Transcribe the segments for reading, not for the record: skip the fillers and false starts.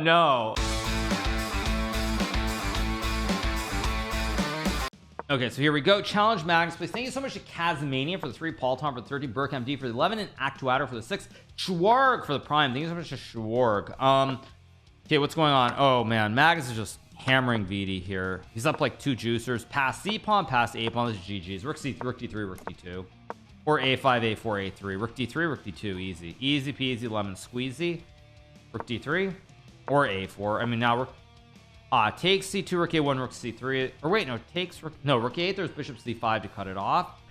no. Okay, so here we go. Challenge Magnus, please. Thank you so much to Kazmania for the 3, Paul Tom for the 30, Burke MD for the 11, and Actuator for the 6, Schwarg for the Prime. Thank you so much to Schwarg. Okay, what's going on? Oh man, Magnus is just hammering VD here. He's up like 2 juicers. Pass C pawn, pass A pawn. This is GG's. Rook C, Rook D3, Rook D2, or A5, A4, A3. Rook D3, Rook D2. Easy peasy, lemon squeezy. Rook D3 or A4. I mean, now Rook takes C2, Rook A1, Rook C3, or wait, no, takes Rook, no, Rook A8, there's Bishop C5 to cut it off.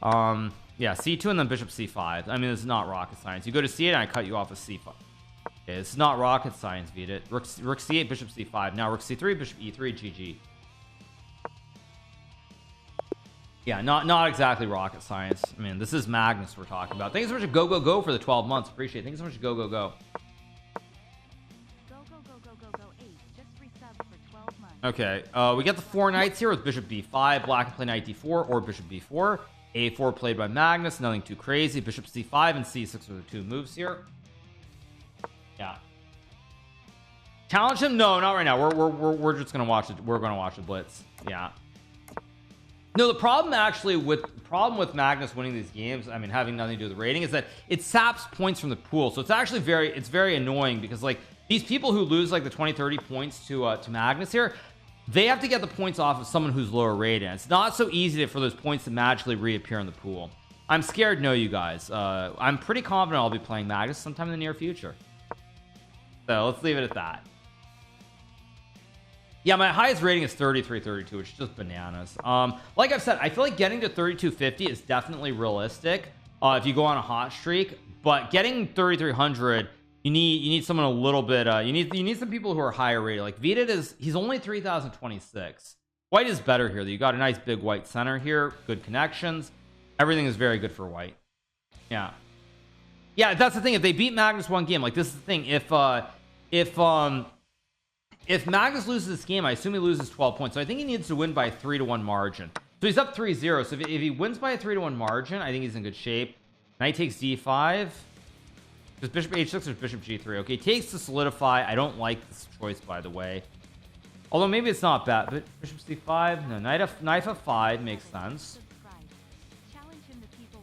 Yeah, C2 and then Bishop C5. I mean, it's not rocket science. You go to C8 and I cut you off with C5. Okay, it's not rocket science, Vidit. Rook C8, Bishop C5. Now Rook C3, Bishop E3, GG. Yeah, not exactly rocket science. I mean, this is Magnus we're talking about. Thanks so much to go for the 12 months. Appreciate it. Thanks so much to go. Okay, we get the 4 knights here with Bishop B5. Black can play Knight D4 or Bishop B4. A4 played by Magnus, nothing too crazy. Bishop C5 and C6 are the 2 moves here. Yeah. Challenge him? No, not right now. We're just gonna watch it. We're gonna watch the blitz. Yeah. No, the problem with Magnus winning these games, I mean, having nothing to do with the rating, is that it saps points from the pool. So it's actually very annoying because like these people who lose like the 20-30 points to Magnus here, they have to get the points off of someone who's lower rated. It's not so easy for those points to magically reappear in the pool. I'm scared. No, you guys. I'm pretty confident I'll be playing Magnus sometime in the near future. So let's leave it at that. Yeah, my highest rating is 33-32, which is just bananas. Like I've said, I feel like getting to 3250 is definitely realistic if you go on a hot streak, but getting 3300, you need someone a little bit you need some people who are higher rated. Like Vidit he's only 3026. White is better here. You got a nice big white center here, good connections, everything is very good for white. Yeah, that's the thing. If they beat Magnus one game, like this is the thing, if Magnus loses this game, I assume he loses 12 points. So I think he needs to win by a 3-1 margin. So he's up 3-0. So if he wins by a 3-1 margin, I think he's in good shape. Knight takes D5. Does Bishop H6 or Bishop G3? Okay, takes to solidify. I don't like this choice, by the way. Although maybe it's not bad. But Bishop C5. No, Knight F5 makes sense.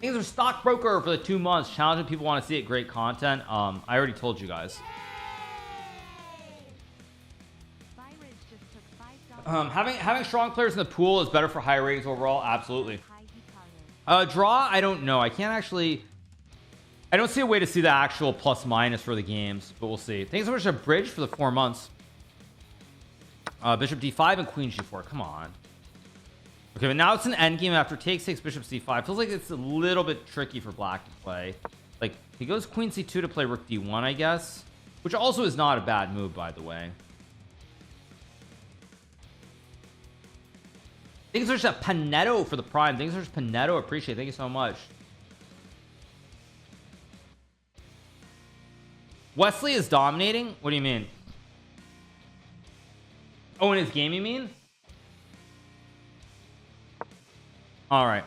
Things are stockbroker for the 2 months. Challenging people want to see it. Great content. I already told you guys. Having strong players in the pool is better for high ratings overall. Absolutely. Draw, I don't know. I don't see a way to see the actual plus minus for the games, but we'll see. Thanks so much to Bridge for the 4 months. Bishop D5 and Queen G4. Come on. Okay, but now it's an endgame after takes Bishop C5. Feels like it's a little bit tricky for Black to play. Like he goes Queen C2 to play Rook D1, I guess, which also is not a bad move, by the way. Thanks so much to Panetto for the Prime. Thanks so much, Panetto. Appreciate it. Thank you so much. Wesley is dominating? What do you mean? Oh, in his game, you mean? All right.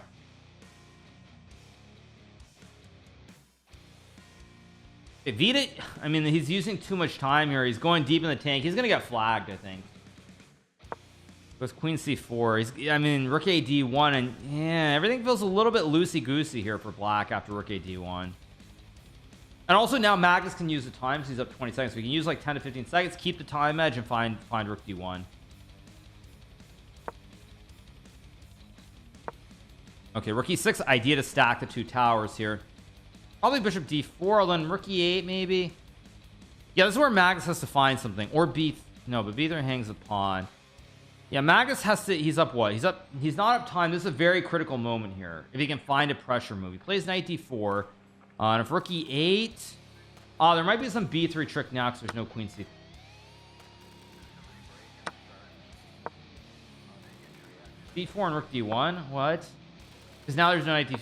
Vidit, I mean, he's using too much time here. He's going deep in the tank. He's going to get flagged, I think. Goes Queen C4. I mean, Rook A D1, and yeah, everything feels a little bit loosey-goosey here for Black after Rook A D1. And also now Magnus can use the time, so he's up 20 seconds. So we can use like 10 to 15 seconds, keep the time edge, and find Rook D1. Okay, Rook E6, idea to stack the 2 towers here. Probably Bishop D4, then Rook E8 maybe. Yeah, this is where Magnus has to find something. Or no, but B3 hangs a pawn. Yeah, Magnus has to, he's up what? He's not up time. This is a very critical moment here. If he can find a pressure move. He plays Knight D4. And if Rook E8, there might be some B3 trick now because there's no Queen C. B4 and Rook D1. What? Because now there's no Knight D.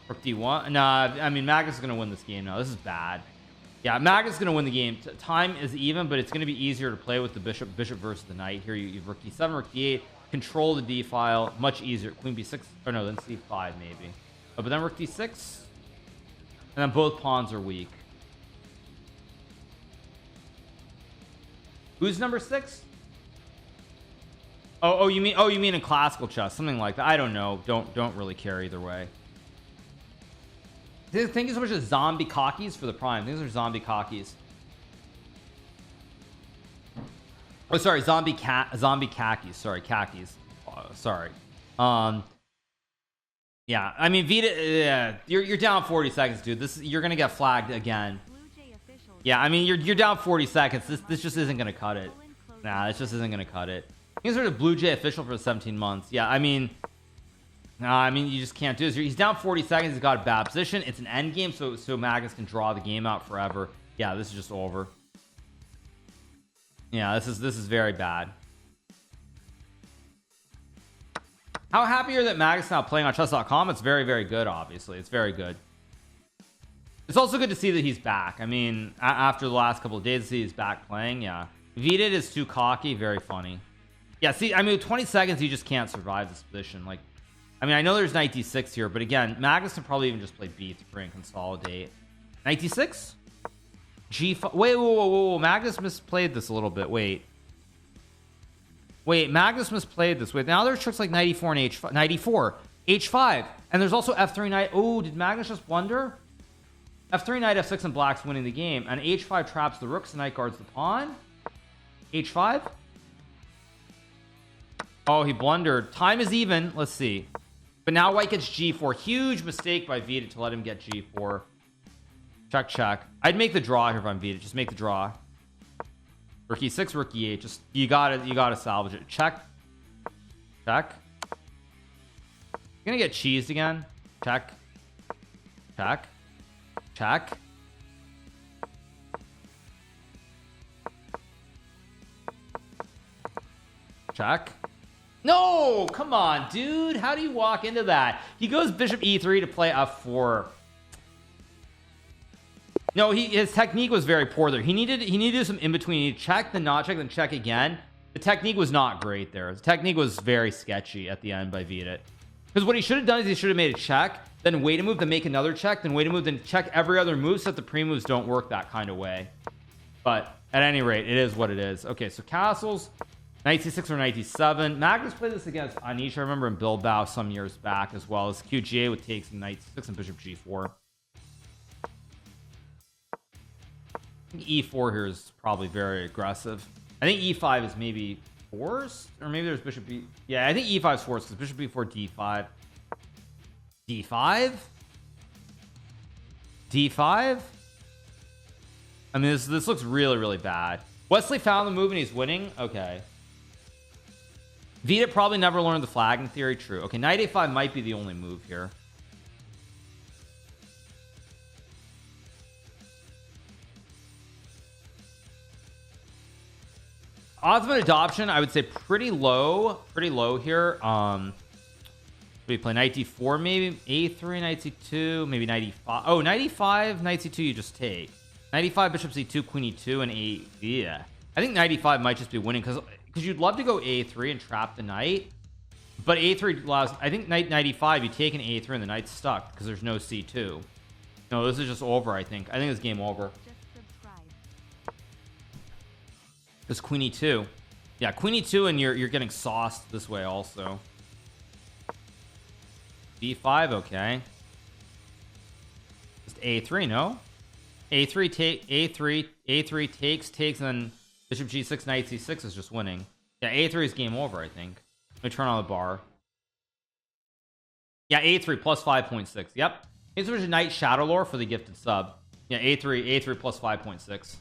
Rook D1. Nah, I mean Magnus is gonna win this game now. This is bad. Yeah, Magnus is gonna win the game. Time is even, but it's gonna be easier to play with the bishop versus the knight. Here you have Rook D7, Rook D8, control the D file, much easier. Queen B6, or no, then C5 maybe. But then Rook D6, and then both pawns are weak. Who's number 6? Oh, you mean in classical chess, something like that. I don't know. Don't really care either way. Thank you so much for zombie cockies for the prime. These are zombie cockies. Oh, sorry, zombie khakis. Sorry, khakis. Sorry. Yeah, I mean, Vita, yeah, you're down 40 seconds, dude. You're gonna get flagged again. Yeah, I mean, you're down 40 seconds. This just isn't gonna cut it. Nah, this just isn't gonna cut it. He's sort of Blue Jay official for 17 months. Yeah, I mean, nah, I mean, you just can't do this. He's down 40 seconds. He's got a bad position. It's an end game, so Magnus can draw the game out forever. Yeah, this is just over. Yeah, this is very bad. How happy are you that Magnus is now playing on chess.com? It's very, very good, obviously. It's very good. It's also good to see that he's back. I mean, after the last couple of days, to see he's back playing. Yeah. Vidit is too cocky. Very funny. Yeah, see, I mean, with 20 seconds, you just can't survive this position. Like, I mean, I know there's knight d6 here, but again, Magnus can probably even just play b3 and consolidate. Knight d6? G5. Wait, whoa. Magnus misplayed this a little bit. Wait, Magnus misplayed this. Wait, now there's tricks like 94 and h5, 94 h5, and there's also f3 knight. Oh, did Magnus just blunder? F3 knight f6 and black's winning the game, and h5 traps the rooks, the knight guards the pawn. H5. Oh, he blundered. Time is even. Let's see. But now white gets g4. Huge mistake by Vidit to let him get g4. Check. I'd make the draw here if I'm Vidit. Just make the draw. Rook e6, rook e8. Just you gotta salvage it. Check. You're gonna get cheesed again. Check. No, come on, dude. How do you walk into that? He goes bishop e3 to play f4. No, his technique was very poor there. He needed to do some in between. He needed to check, then not check, then check again. The technique was not great there. The technique was very sketchy at the end by Vidit. Because what he should have done is he should have made a check, then wait a move, then make another check, then wait a move, then check every other move so that the pre-moves don't work that kind of way. But at any rate, it is what it is. Okay, so castles, knight c6 or knight d7. Magnus played this against Anish, I remember, in Bilbao some years back, as well as QGA with takes and knight c6 and bishop g4. I think e4 here is probably very aggressive. I think e5 is maybe forced, or maybe there's bishop b. Yeah, I think e5 is forced because bishop b4 d5. d5. I mean, this looks really bad. Wesley found the move and he's winning. Okay. Vidit probably never learned the flagging theory. True. Okay, knight a5 might be the only move here. Odds of an adoption, I would say pretty low here. We play knight d4, maybe a3, knight c2, maybe knight e5. Oh, knight e5, knight c2, you just take. Knight e5, bishop c2, queen e2, and a. Yeah, I think knight e5 might just be winning because you'd love to go a3 and trap the knight, but a3 allows. I think knight e5, you take an a3 and the knight's stuck because there's no c2. No, this is just over. I think it's game over. It's queen e2. Yeah, queen e2, and you're getting sauced this way also. b5, okay. Just a3, no? a3 take, a3 takes, and then bishop g6, knight c6 is just winning. Yeah, a3 is game over, I think. Let me turn on the bar. Yeah, a3 plus 5.6. Yep. It's a knight shadow lore for the gifted sub. Yeah, a3 plus 5.6.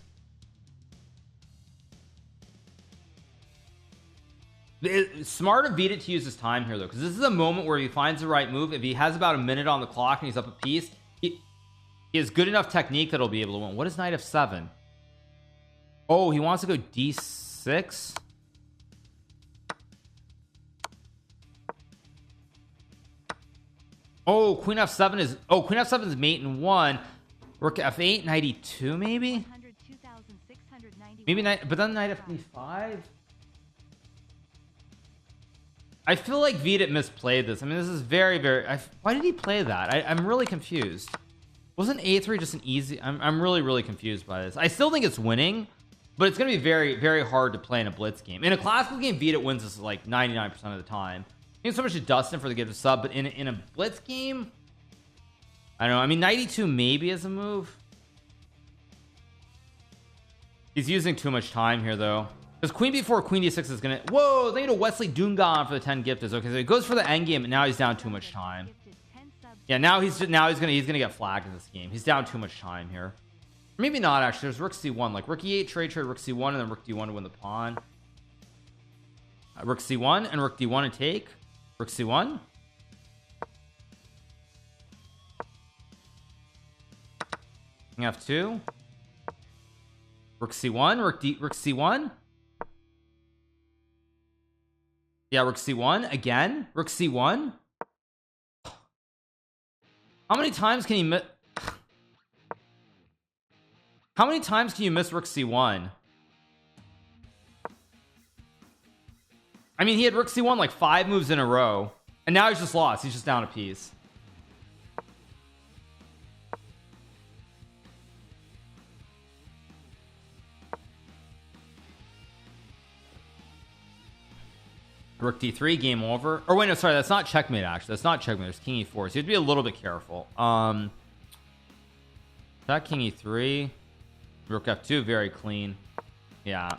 It's smart of Vidit to use his time here though, because this is a moment where he finds the right move. If he has about a minute on the clock and he's up a piece, he has good enough technique that he'll be able to win. What is knight f7? Oh, he wants to go d6. Oh, queen f7 is mate in 1. Rook f8, knight e2, maybe knight, but then knight f5. I feel like Vidit misplayed this. I mean, this is very why did he play that? I'm really confused. Wasn't a3 just an easy? I'm really confused by this. I still think it's winning, but it's going to be very, very hard to play in a blitz game. In a classical game, Vidit wins this like 99% of the time. Thanks so much to Dustin for the gift of sub, but in a blitz game, I don't know. I mean, 92 maybe is a move. He's using too much time here though, because queen b4 queen d6 is gonna, whoa, thank you to Wesley Dungan for the 10 gifted. Okay, so he goes for the end game, and now he's down too much time. Yeah, now he's gonna get flagged in this game. He's down too much time here. Maybe not actually. There's rook c1, like rook e8, trade rook c1, and then rook d1 to win the pawn. Rook c1 and rook d1 to take. Rook c1. King f2. Rook c1, rook c1. Yeah, rook c1 again. Rook c1. How many times can you miss? How many times can you miss rook c1? I mean, he had rook c1 like 5 moves in a row, and now he's just lost. He's just down a piece. Rook d3, game over. Or wait, no, sorry, that's not checkmate. Actually, that's not checkmate. There's king e4, so you have to be a little bit careful. That king e3, rook f2, very clean. Yeah,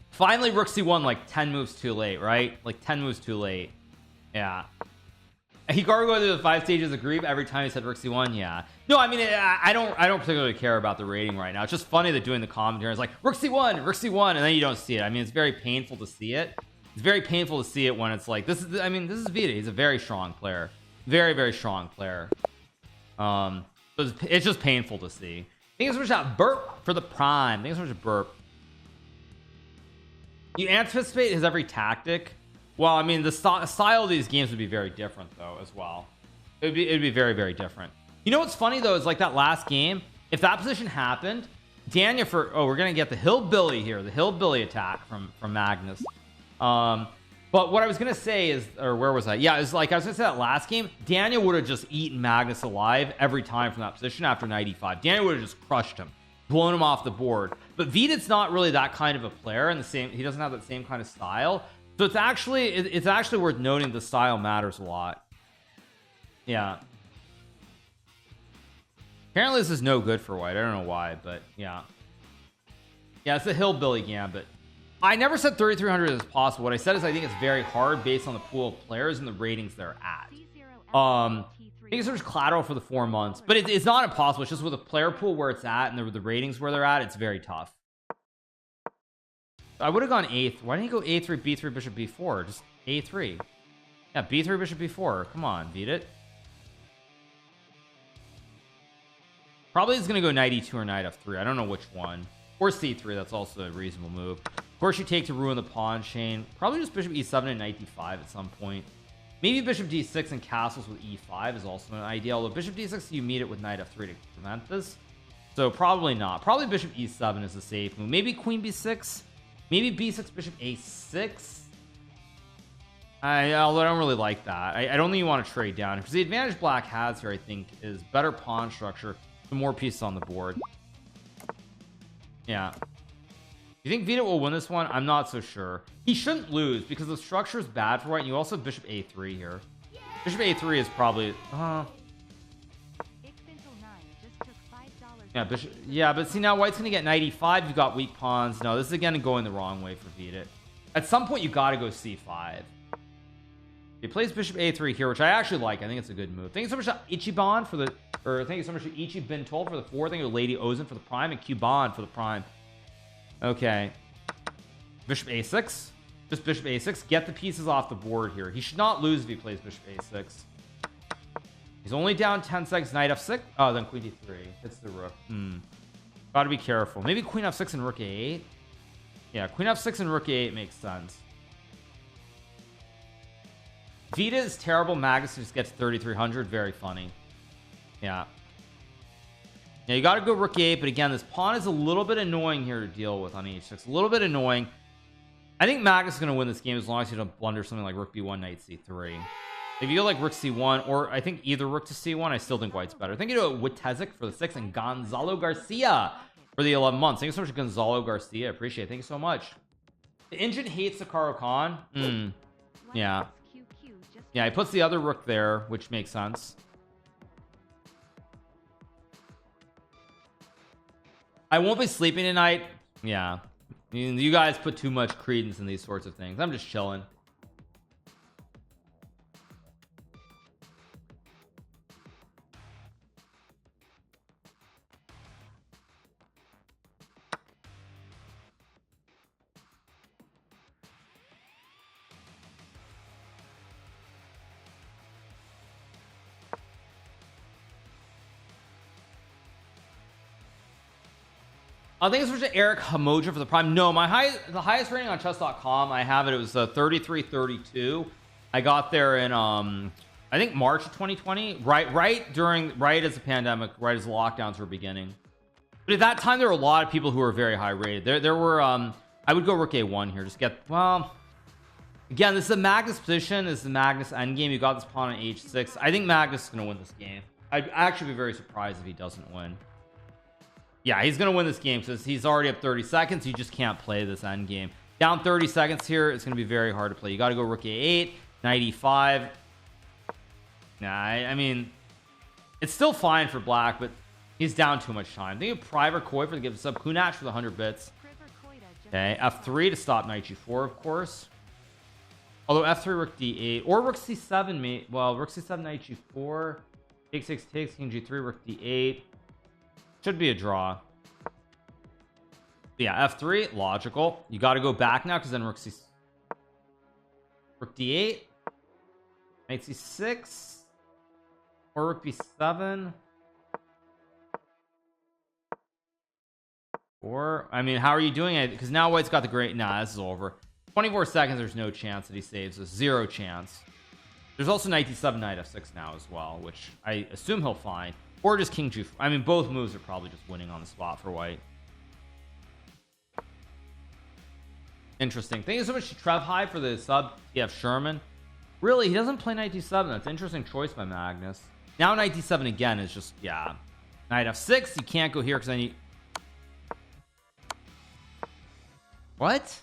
finally rook c1 like 10 moves too late, right? Like 10 moves too late. Yeah, Hikaru going through the 5 stages of grief every time he said rook c1. Yeah, no, I mean, I don't particularly care about the rating right now. It's just funny that doing the commentary is like rook c1, and then you don't see it. I mean, it's very painful to see it. It's very painful to see it when it's like, this is, I mean, this is Vidit. He's a very strong player, very, very strong player. So it's just painful to see. Thank you so much that burp for the prime. Thank you so much burp. You anticipate his every tactic. Well, I mean, the style of these games would be very different though as well. It'd be very, very different. You know what's funny though is like that last game, if that position happened, Daniel we're gonna get the hillbilly here, the hillbilly attack from Magnus. But what I was gonna say is, or where was I? Yeah, it's like I was gonna say that last game, Daniel would have just eaten Magnus alive every time from that position after 95. Daniel would have just crushed him, blown him off the board. But Vidit's not really that kind of a player, and he doesn't have that same kind of style. So it's actually worth noting the style matters a lot. Yeah. Apparently this is no good for white. I don't know why, but yeah. Yeah, it's a hillbilly gambit. I never said 3,300 is possible. What I said is I think it's very hard based on the pool of players and the ratings they're at. I think there's collateral for the 4 months, but it's not impossible. It's just with the player pool where it's at and the ratings where they're at, it's very tough. I would have gone a3. Why didn't you go a3, b3, bishop b4? Just a3. Yeah, b3, bishop b4. Come on, beat it. Probably is going to go knight e2 or knight f3. I don't know which one. Or c3. That's also a reasonable move. Of course, you take to ruin the pawn chain. Probably just bishop e7 and knight d5 at some point. Maybe bishop d6 and castles with e5 is also an idea. Although bishop d6, you meet it with knight f3 to prevent this. So probably not. Probably bishop e7 is a safe move. Maybe queen b6. Maybe b6, bishop a6. Although I don't really like that. I don't think you want to trade down, because the advantage black has here, I think, is better pawn structure, the more pieces on the board. Yeah. You think Vidit will win this one? I'm not so sure. He shouldn't lose because the structure is bad for white, and you also have bishop a3 here. Bishop a3 is probably yeah, bishop, yeah, but see, now white's gonna get knight e5. You've got weak pawns. No, this is again going the wrong way for Vidit. At some point you gotta go c5. He plays bishop a3 here, which I actually like. I think it's a good move. Thank you so much to Ichiban for the, or thank you so much to Ichi Bin Tol for the 4. Thank you to Lady Ozen for the prime, and Cuban for the prime. Okay, bishop a6. Just bishop a6. Get the pieces off the board here. He should not lose if he plays bishop a6. He's only down 10 seconds. Knight f6. Oh, then queen d3. Hits the rook. Gotta be careful. Maybe queen f6 and rook a8. Yeah, queen f6 and rook a8 makes sense. Vidit is terrible. Magnus just gets 3,300. Very funny. Yeah. Yeah, you gotta go rook a8, but again, this pawn is a little bit annoying here to deal with on h6. A little bit annoying. I think Magnus is gonna win this game as long as you don't blunder something like rook b1, knight c3. If you go like rook c1, or I think either rook to c1, I still think white's better. Thank you to Witezek for the 6, and Gonzalo Garcia for the 11 months. Thank you so much, Gonzalo Garcia. Appreciate it. Thank you so much. The engine hates Hikaru Khan. Yeah, he puts the other rook there, which makes sense. I won't be sleeping tonight. Yeah, you guys put too much credence in these sorts of things. I'm just chilling. I think it's Eric Hamoja for the prime. No, the highest rating on chess.com, I have it. It was 33-32. I got there in I think March of 2020, right as the pandemic, right as the lockdowns were beginning. But at that time, there were a lot of people who were very high rated. There were I would go rook a1 here. Just get, well, again, this is a Magnus position. This is the Magnus endgame. You got this pawn on h6. I think Magnus is going to win this game. I'd actually be very surprised if he doesn't win. Yeah, he's gonna win this game because he's already up 30 seconds. You just can't play this end game. Down 30 seconds here, it's gonna be very hard to play. You got to go rook a8, knight e5. Nah, I mean, it's still fine for black, but he's down too much time. Think of Private Koi for the give sub, Kunach for the 100 bits. Okay, f3 to stop knight g4, of course. Although f3 rook d8 or rook c7, mate. Well, rook c7, knight g4, h6 takes, king g3, rook d8. Should be a draw. Yeah, f3 logical. You got to go back now because then rook d8, knight c6, or rook b7. Or I mean, how are you doing it? Because now white's got the great. Nah, this is over. 24 seconds. There's no chance that he saves us. Zero chance. There's also knight d7, knight f6 now as well, which I assume he'll find. Or just king g4. I mean, both moves are probably just winning on the spot for white. Interesting. Thank you so much to Trev High for the sub. TF Sherman. Really, he doesn't play knight d7. That's an interesting choice by Magnus. Now knight d7 again is just, yeah. Knight f6. You can't go here because then you... What?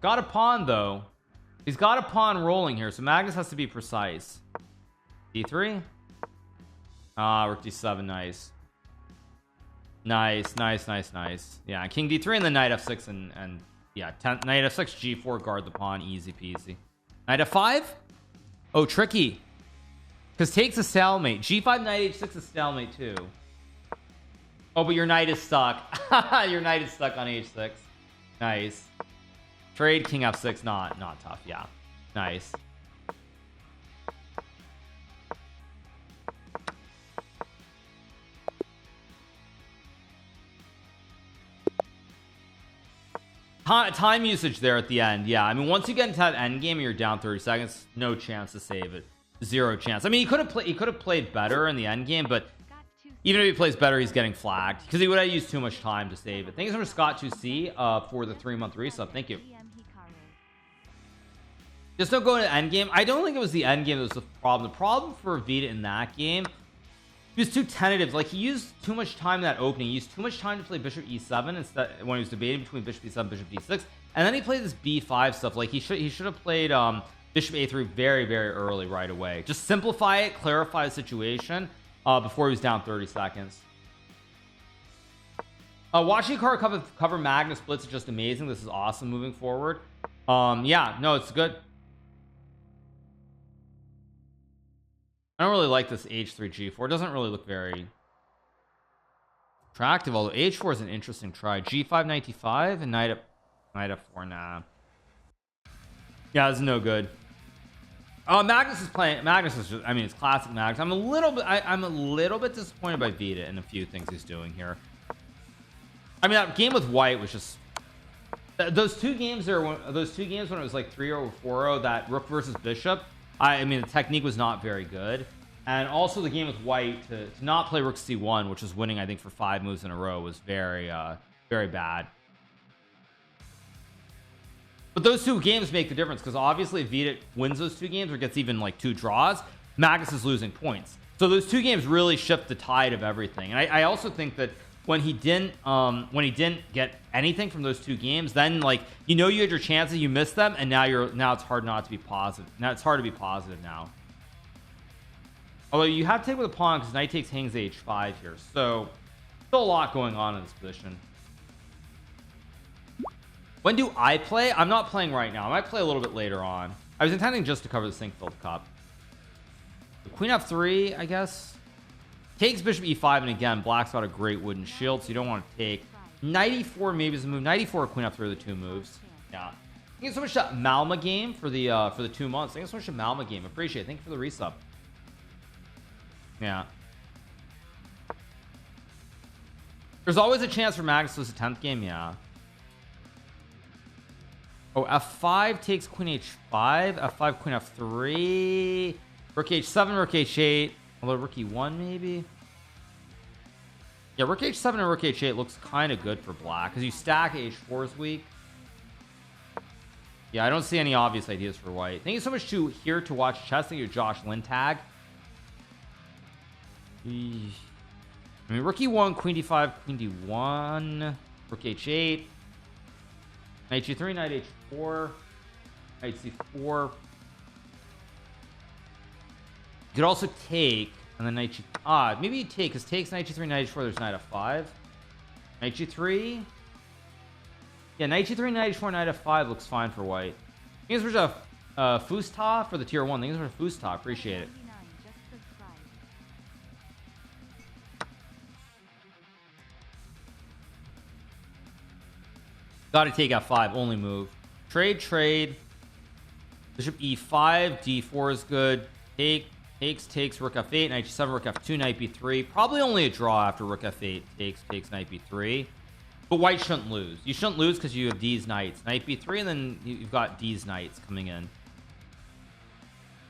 Got a pawn, though. He's got a pawn rolling here, so Magnus has to be precise. d3. Rook d7. Nice. Nice. Yeah, king d3 and then knight f6 and yeah, knight f6, g4, guard the pawn, easy peasy. Knight f5. Oh, tricky, because takes a stalemate. g5, knight h6 is stalemate too. Oh, but your knight is stuck. Your knight is stuck on h6. Nice. Trade king f6. Not tough. Yeah, nice. Time usage there at the end. Yeah, I mean, once you get into that end game, you're down 30 seconds. No chance to save it. Zero chance. I mean, he could have played better in the end game, but even if he plays better, he's getting flagged because he would have used too much time to save it. Thank you so much, Scott2C, for the 3-month resub. Thank you. Just don't go into end game. I don't think it was the end game that was the problem. The problem for Vidit in that game, he was too tentative. Like, he used too much time in that opening. He used too much time to play bishop e7 instead when he was debating between bishop e7 bishop d6, and then he played this b5 stuff. Like, he should have played bishop a3 very early right away. Just simplify it, clarify the situation before he was down 30 seconds. Watching Hikaru cover Magnus Blitz is just amazing. This is awesome moving forward. Yeah, no, it's good. I don't really like this h3 g4. It doesn't really look very attractive, although h4 is an interesting try. g5 knight d5 and knight f4. Nah, yeah, this is no good. Magnus is just, I mean, it's classic Magnus. I'm a little bit disappointed by Vidit and a few things he's doing here. I mean, that game with white was just those two games when it was like 3-0 or 4-0, that rook versus bishop. I mean, the technique was not very good, and also the game with white to not play rook c1, which was winning I think for 5 moves in a row, was very bad. But those two games make the difference, because obviously if Vidit wins those two games or gets even like 2 draws, Magnus is losing points. So those two games really shift the tide of everything. And I also think that when he didn't get anything from those two games, then like you had your chances, you missed them, and now it's hard not to be positive. Now it's hard to be positive now. Although you have to take with a pawn because knight takes hangs h5 here, so still a lot going on in this position. When do I play? I'm not playing right now. I might play a little bit later on. I was intending just to cover the Sinkfield Cup. Queen f3, I guess. Takes bishop e5, and again, black's got a great wooden shield, so you don't want to take. Knight e4 maybe is a move. Knight e4, queen f3 are the two moves. Yeah. Thank you so much to Malma game for the 2 months. Thank you so much to Malma game. Appreciate it. Thank you for the resub. Yeah. There's always a chance for Magnus to lose a 10th game. Yeah. Oh, f5 takes queen h5. F5, queen f3. Rook h7, rook h8. Although rook e1 maybe. Yeah, rook h7 and rook h8 looks kind of good for black because you stack h4 is weak. Yeah, I don't see any obvious ideas for white. Thank you so much to Here to Watch Chess. Thank you, Josh Lintag. I mean, rook e1, queen d5, queen d1, rook h8, knight g3, knight h4, knight c4. You could also take, and then knight g. Maybe you take, because takes knight g3, knight h4. There's knight f5, knight g3. Yeah, knight g3, knight h4, knight f5 looks fine for white. Thanks for Fusta for the tier 1. Thanks for Fusta. Appreciate it. Got to take f5. Only move. Trade. Bishop e5. d4 is good. Takes rook f8, knight g7, rook f2, knight b3. Probably only a draw after rook f8 takes knight b3. But white shouldn't lose. You shouldn't lose because you have these knights. Knight b3, and then you've got these knights coming in.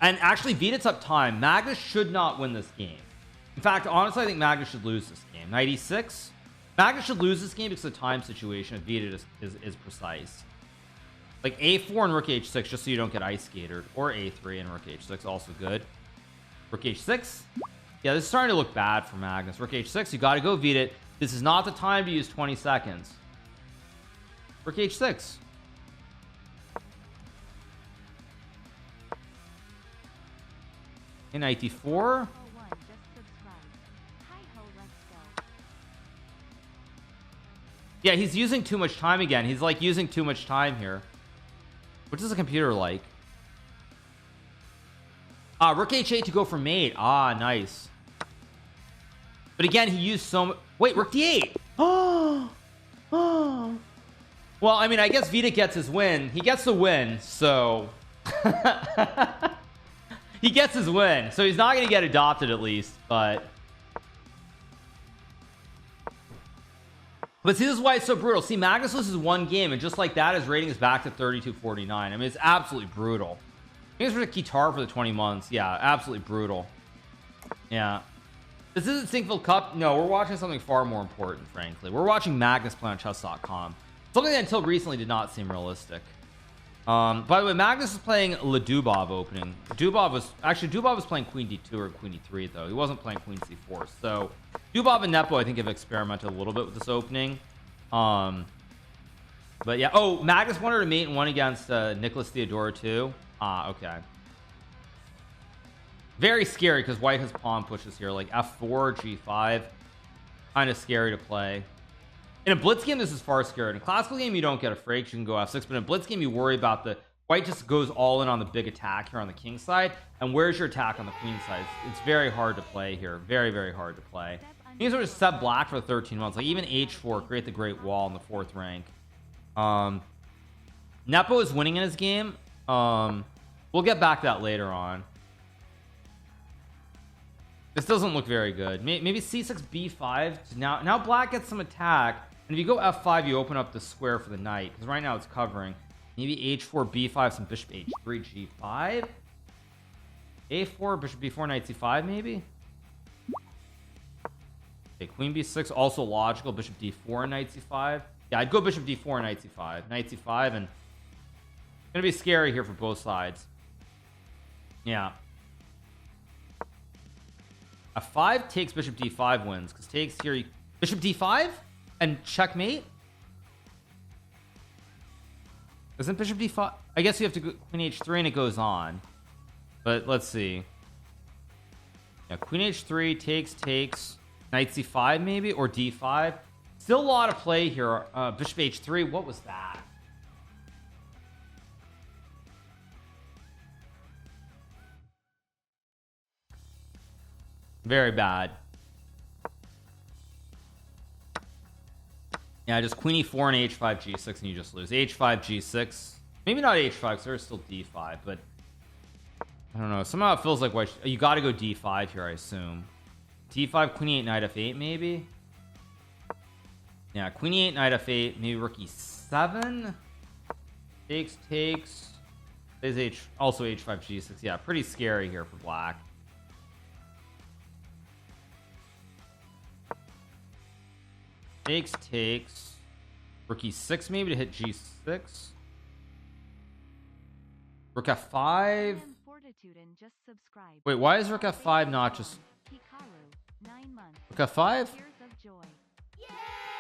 And actually, Vidit's up time. Magnus should not win this game. In fact, honestly, I think Magnus should lose this game. Knight e6. Magnus should lose this game because the time situation of Vidit is precise. Like a4 and rook h6, just so you don't get ice skated. Or a3 and rook h6, also good. Rook h6. Yeah, this is starting to look bad for Magnus. Rook h6, you got to go Vidit. This is not the time to use 20 seconds. Rook h6. And knight d4. Yeah, he's using too much time again. He's like using too much time here. What does the computer like? Rook h8 to go for mate. Nice. But again, he used so much. Wait, rook d8. Well, I mean, I guess Vidit gets his win. He gets the win, so he gets his win. So he's not going to get adopted at least, but see, this is why it's so brutal. See, Magnus loses one game, and just like that, his rating is back to 3249. I mean, it's absolutely brutal. Thanks for the Hikaru for the 20 months. Yeah, absolutely brutal. Yeah. This isn't Sinkfield Cup. No, we're watching something far more important, frankly. We're watching Magnus play on chess.com. Something that until recently did not seem realistic. By the way, Magnus is playing Ledubov opening. Dubov was playing queen d2 or queen d3 though. He wasn't playing queen c4. So Dubov and Nepo I think have experimented a little bit with this opening. But yeah. Oh, Magnus wanted to mate and won against Nicholas Theodora too. Okay. Very scary because white has pawn pushes here, like f4, g5. Kind of scary to play. In a blitz game, this is far scarier. In a classical game, you don't get a fray, you can go f6, but in a blitz game, you worry about the white just goes all in on the big attack here on the king side. And where's your attack on the queen side? It's very hard to play here. Very, very hard to play. You can sort of set black for 13 months. Like even h4, create the great wall in the 4th rank. Nepo is winning in his game. We'll get back to that later on. This doesn't look very good. Maybe c6 b5. Now black gets some attack, and if you go f5 you open up the square for the knight because right now it's covering. Maybe h4 b5, some bishop h3 g5, a4 bishop b4 knight c5 maybe. Okay, queen b6 also logical. Bishop d4 and knight c5. Yeah, I'd go bishop d4 and knight c5. Knight c5, and it's gonna be scary here for both sides. Yeah. f5 takes bishop d5 wins because takes here bishop d5 and checkmate. Isn't bishop d5? I guess you have to go queen h3 and it goes on, but let's see. Yeah, queen h3 takes knight c5 maybe, or d5. Still a lot of play here. Bishop h3, what was that? Very bad. Yeah, just queen e4 and h5 g6 and you just lose. h5 g6, maybe not h5 because there's still d5, but I don't know, somehow it feels like you got to go d5 here, I assume. d5, queen e8, knight f8 maybe. Yeah, queen e8, knight f8, maybe rook e7. Takes is h, also h5 g6. Yeah, pretty scary here for black. Takes rook e6 maybe to hit g6. Rook f5. Wait, why is rook f5 not just rook f5?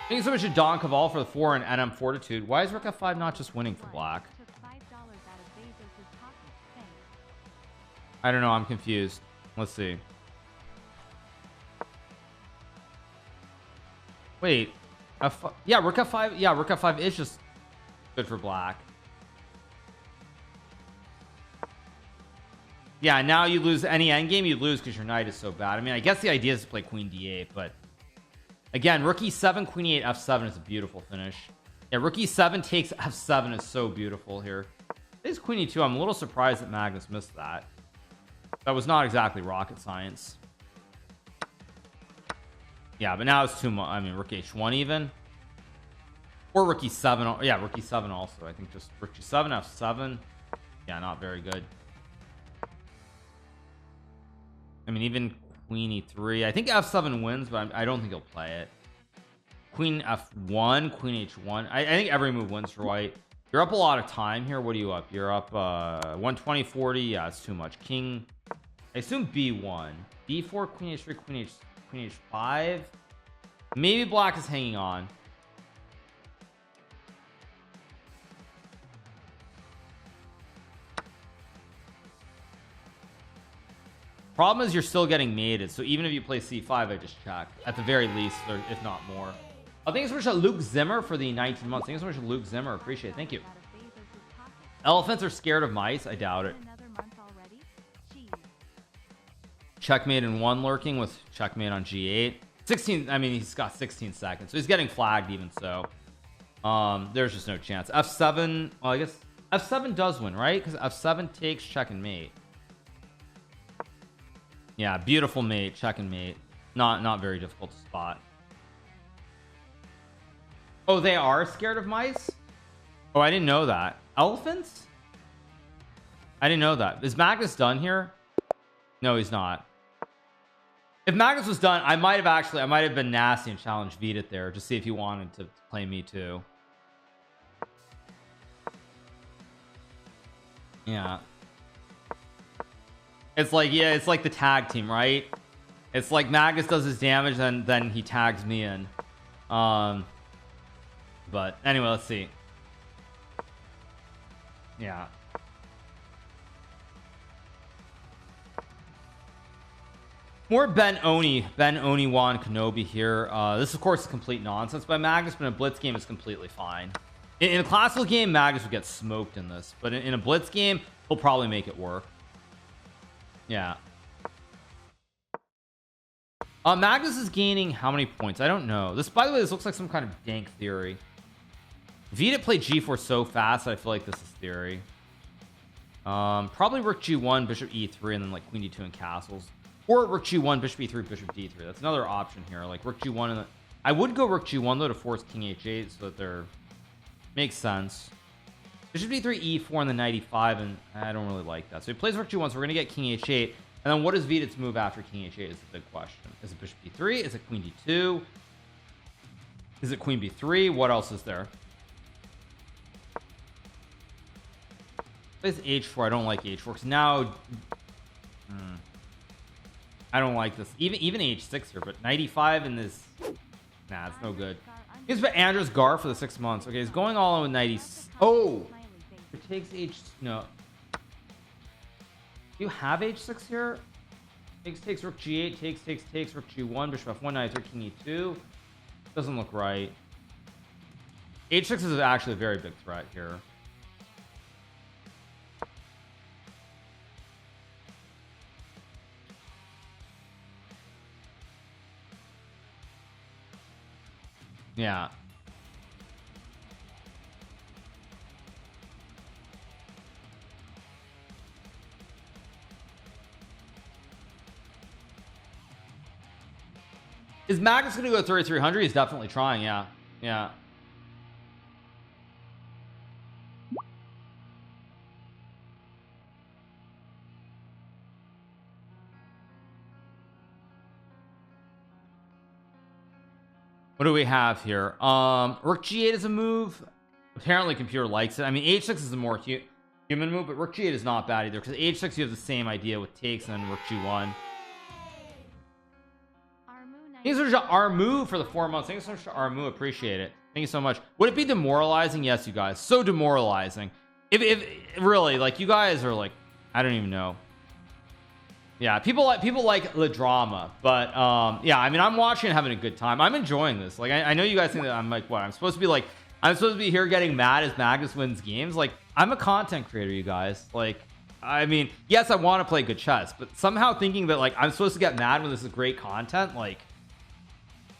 Thank you so much to Don Caval for the 4 and NM Fortitude. Why is rook f5 not just winning for black? I don't know, I'm confused. Let's see. Wait, yeah, rook f5. Yeah, rook f5 is just good for black. Yeah, now you lose any endgame, you lose because your knight is so bad. I mean, I guess the idea is to play queen d8, but again, rook e7, queen e8, f7 is a beautiful finish. Yeah, rook e7 takes f7 is so beautiful here. This queen e2, I'm a little surprised that Magnus missed that. That was not exactly rocket science. Yeah, but now it's too much. I mean, rook h1 even, or rook e7. Yeah, rook e7 also. I think just rook g7, f7. Yeah, not very good. I mean, even queen e3. I think f7 wins, but I don't think he'll play it. Queen f1, queen h1. I think every move wins for white. You're up a lot of time here. What are you up? You're up 120, 40. Yeah, it's too much. King, I assume b1, d4, queen h3, queen h5. Maybe black is hanging on. Problem is you're still getting mated, so even if you play c5, I just check at the very least, or if not more. I think it's so much to Luke Zimmer for the 19 months. Thank you so much to Luke Zimmer. Appreciate it. Thank you. Elephants are scared of mice. I doubt it. Checkmate in one lurking with checkmate on g8. 16. I mean, he's got 16 seconds, so he's getting flagged even so. There's just no chance. f7. Well, I guess f7 does win, right? Because f7 takes check and mate. Yeah, beautiful mate, check and mate. Not very difficult to spot. Oh, they are scared of mice? Oh, I didn't know that. Elephants? I didn't know that. Is Magnus done here? No, he's not. If Magnus was done, I might have been nasty and challenged Vidit there to see if he wanted to play me too. Yeah. It's like, yeah, it's like the tag team, right? It's like Magnus does his damage, then he tags me in. But anyway, let's see. Yeah. More Ben Oni Wan Kenobi here. This of course is complete nonsense by Magnus, but in a blitz game it's completely fine. In a classical game, Magnus would get smoked in this, but in a blitz game, he'll probably make it work. Yeah. Magnus is gaining how many points? I don't know. This, by the way, this looks like some kind of dank theory. Vidit played g4 so fast that I feel like this is theory. Probably rook g1, bishop e3, and then like queen d2 and castles. Or rook g1, bishop e3, bishop d3. That's another option here. Like rook g1, and I would go rook g1 though to force king h8 so that they're makes sense. Bishop d3, e4, and then knight e5, and I don't really like that. So he plays rook g1, so we're gonna get king h8. And then what is Vidit's move after king h8 is the big question. Is it bishop d3? Is it queen d2? Is it queen b3? What else is there? Plays h4. I don't like h4 because now I don't like this. Even h6 here, but 95 in this. Nah, it's no good. He's put Andrew's Gar for the 6 months. Okay, he's going all in with 90. Oh, it takes h. No. Do you have h6 here? Takes rook g8. Takes rook g1. Bishop f1. Knight 13 e2. Doesn't look right. h6 is actually a very big threat here. Yeah. Is Magnus going to go 3300? He's definitely trying. Yeah. Yeah. What do we have here? Rook g8 is a move. Apparently computer likes it. I mean, h6 is a more human move, but rook g8 is not bad either, because h6 you have the same idea with takes and then rook g1. Thanks so much to Armu for the 4 months. Thank you so much to Armu. Appreciate it. Thank you so much. Would it be demoralizing? Yes, you guys. So demoralizing. If really, like, you guys are like, I don't even know. Yeah, people like the drama, but yeah, I mean, I'm watching and having a good time. I'm enjoying this. Like, I know you guys think that I'm like, what? I'm supposed to be here getting mad as Magnus wins games. Like, I'm a content creator, you guys. Like, I mean, yes, I want to play good chess, but somehow thinking that like I'm supposed to get mad when this is great content, like,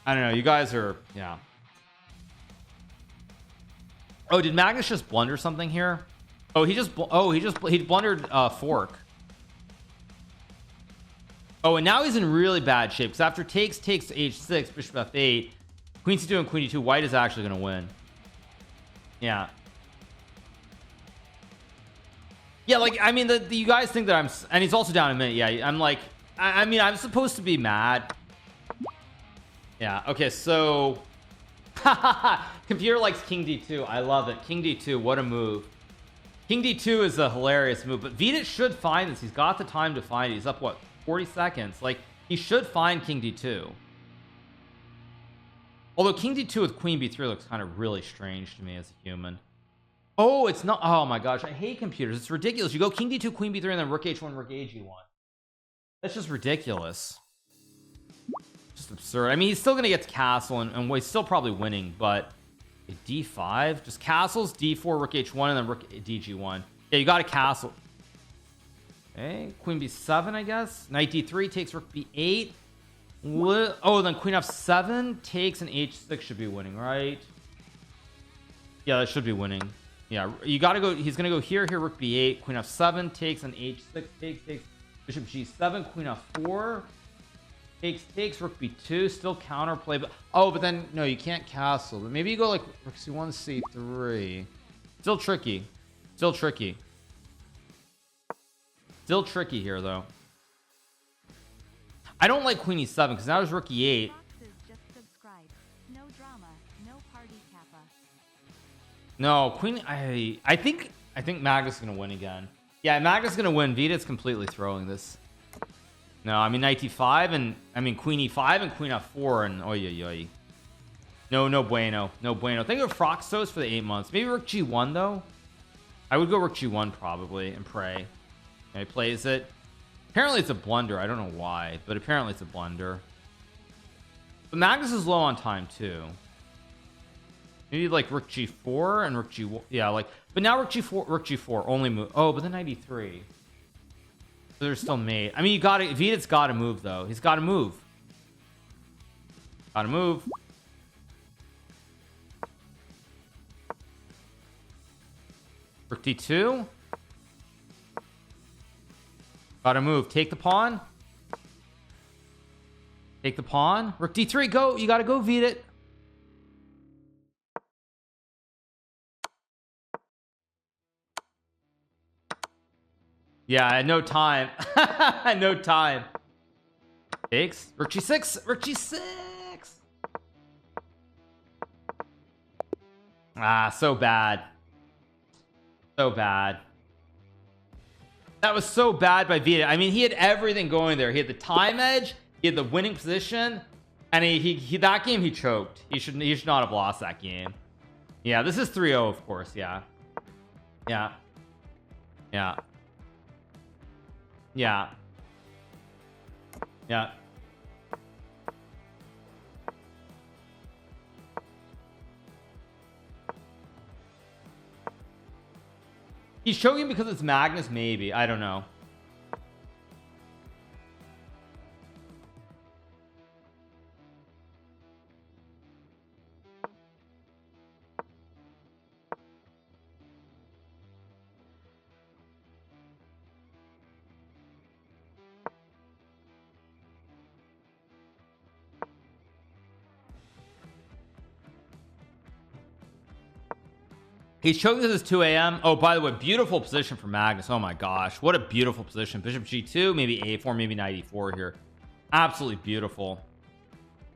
I don't know. You guys are, yeah. Oh, did Magnus just blunder something here? Oh, he blundered fork. Oh, and now he's in really bad shape, because after takes h6, bishop f8, queen c2 and queen d2, white is actually going to win. Yeah. Yeah, like, I mean, you guys think that I'm, and he's also down a minute. Yeah, I'm like, I mean, I'm supposed to be mad. Yeah, okay, so computer likes king d2. I love it. King d2, what a move. King d2 is a hilarious move, but Vidit should find this. He's got the time to find it. He's up, what, 40 seconds? Like, he should find king d2. Although king d2 with queen b3 looks kind of really strange to me as a human. Oh, it's not. Oh my gosh, I hate computers. It's ridiculous. You go king d2, queen b3, and then rook h1, rook ag1. That's just ridiculous. Just absurd. I mean, he's still gonna get to castle, and he's still probably winning, but d5, just castles, d4, rook h1, and then rook dg1. Yeah, you got a castle. Okay, queen b7, I guess. Knight d3 takes rook b8. What? Oh, then queen f7 takes, and h6 should be winning, right? Yeah, that should be winning. Yeah, you gotta go. He's gonna go here, rook b8, queen f7 takes, and h6 takes, bishop g7, queen f4 takes, rook b2, still counterplay, but oh, but then no, you can't castle. But maybe you go like rook c1, c3. Still tricky. Still tricky here though. I don't like queen e7 because now there's rook e8. No, queen. I think Magnus is gonna win again. Yeah, Magnus is gonna win. Vidit's completely throwing this. No, I mean knight d5, and I mean queen e5 and queen f4, and oy. No bueno. Think of Froxtos for the 8 months. Maybe rook g1 though. I would go rook g1 probably and pray. Okay, plays it. Apparently it's a blunder. I don't know why, but apparently it's a blunder. But Magnus is low on time too. Maybe like rook g4 and rook g1. Yeah, like, but now rook g4 only move. Oh, but then knight e3. So they're still mate. I mean, you got it. Vidit's got to move though. He's got to move. Got to move. Rook d2. Got to move. Take the pawn. Take the pawn. Rook d3. Go. You got to go, Vidit. Yeah, no time. No time. Takes. Rook g6. Rook g6. Ah, so bad. So bad. That was so bad by Vidit. I mean, he had everything going there. He had the time edge, he had the winning position, and he that game he choked. He should not have lost that game. Yeah, this is 3-0, of course. Yeah. Yeah. Yeah. Yeah. Yeah. He's choking because it's Magnus, maybe. I don't know. He's choking. This is 2 a.m. Oh, by the way, beautiful position for Magnus. Oh my gosh, what a beautiful position. Bishop G2, maybe A4, maybe knight E4 here. Absolutely beautiful.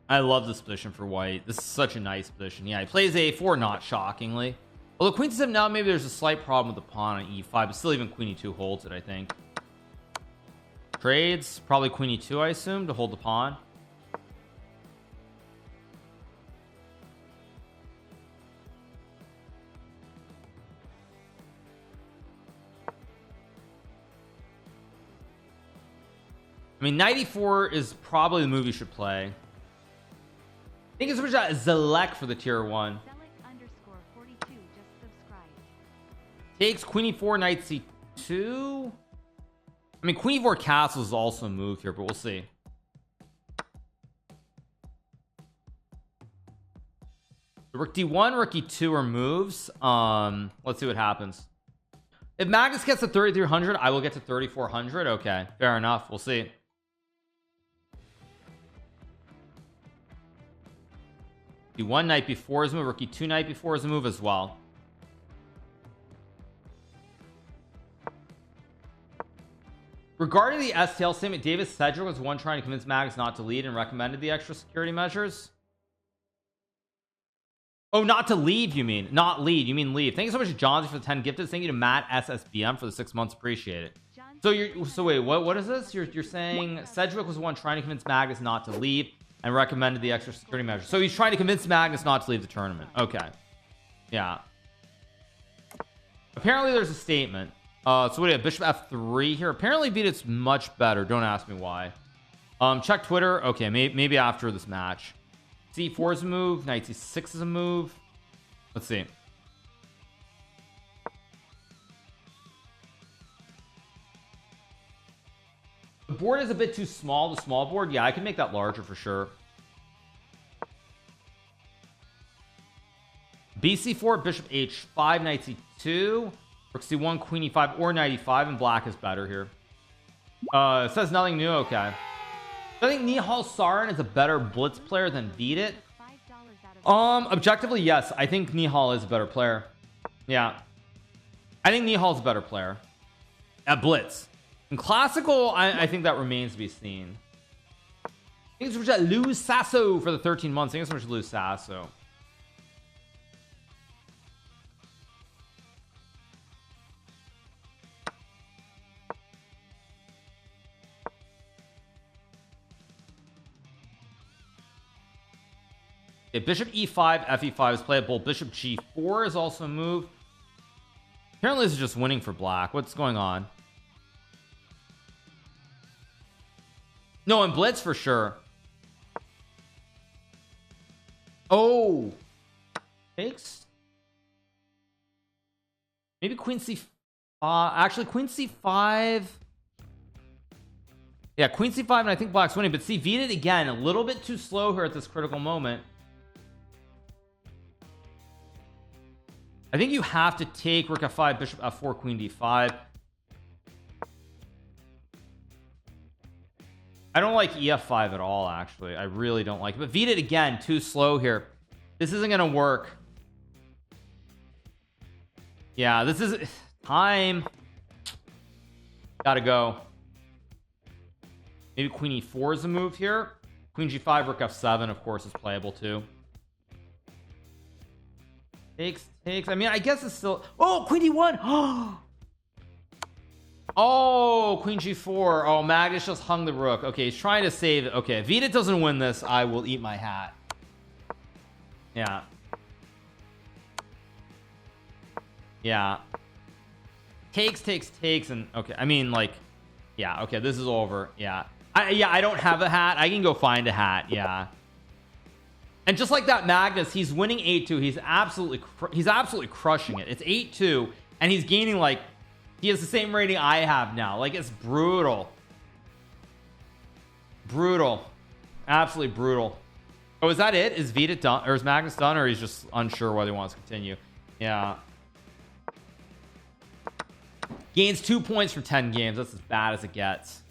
I love this position for white. This is such a nice position. Yeah, he plays A4, not shockingly. Although queen C7 now, maybe there's a slight problem with the pawn on E5, but still even queen E2 holds it, I think. Trades, probably queen E2, I assume, to hold the pawn. I mean, knight E4 is probably the move you should play. I think it's Zelek for the tier 1. Takes queen E4, knight C2. I mean, queen E4 castle is also a move here, but we'll see. Rook D1, Rook E2 are moves. Let's see what happens. If Magnus gets to 3300, I will get to 3400. Okay, fair enough. We'll see. D1 knight B4 is a move. Rook E2 knight B4 is a move as well. Regarding the STL statement, David Sedgwick was one trying to convince Magnus not to lead and recommended the extra security measures. Oh, not to leave, you mean? Not lead, you mean leave. Thank you so much to John for the 10 gifted. Thank you to Matt SSBM for the 6 months. Appreciate it. So wait, what is this? You're saying Sedgwick was the one trying to convince Magnus not to leave and recommended the extra security measures. So he's trying to convince Magnus not to leave the tournament. Okay. Yeah. Apparently there's a statement. So what do you have? Bishop F3 here. Apparently Vidit's much better. Don't ask me why. Check Twitter. Okay, maybe after this match. C4 is a move. Knight C6 is a move. Let's see. The board is a bit too small. The small board. Yeah, I can make that larger for sure. BC4, Bishop H5, Knight C2, Rook C1, Queen E5, or Knight E5, and black is better here. It says nothing new. Okay. I think Nihal Sarin is a better blitz player than Vidit. Objectively, yes. I think Nihal is a better player. Yeah. I think Nihal's a better player at blitz. In classical, I think that remains to be seen. Thanks so much to Lou Sasso for the 13 months. Thanks so much to Lou Sasso. Okay, Bishop E5, FE5 is playable. Bishop G4 is also a move. Apparently this is just winning for black. What's going on? No, in blitz for sure. Oh, takes. Maybe Queen C5. Actually, Queen C5. Yeah, Queen C5, and I think black's winning. But see, Vidit again, a little bit too slow here at this critical moment. I think you have to take Rook F5, Bishop F4, Queen D5. I don't like EF5 at all, actually. I really don't like it. But Vidit again, too slow here. This isn't going to work. Yeah, this is time. Gotta go. Maybe Queen E4 is a move here. Queen G5, Rook F7, of course, is playable too. Takes. I mean, I guess it's still. Oh, Queen D1. Oh, queen g4. Oh, Magnus just hung the rook. Okay, he's trying to save it. Okay, if Vidit doesn't win this, I will eat my hat. Yeah. Yeah. Takes, and okay. I mean, like, yeah. Okay, this is over. Yeah. I don't have a hat. I can go find a hat. Yeah. And just like that, Magnus, he's winning 8-2. He's absolutely crushing it. It's 8-2, and he's gaining, like, he has the same rating I have now. Like, it's brutal. Brutal. Absolutely brutal. Oh, is that it? Is Vidit done, or is Magnus done, or he's just unsure whether he wants to continue? Yeah. Gains 2 points for 10 games. That's as bad as it gets.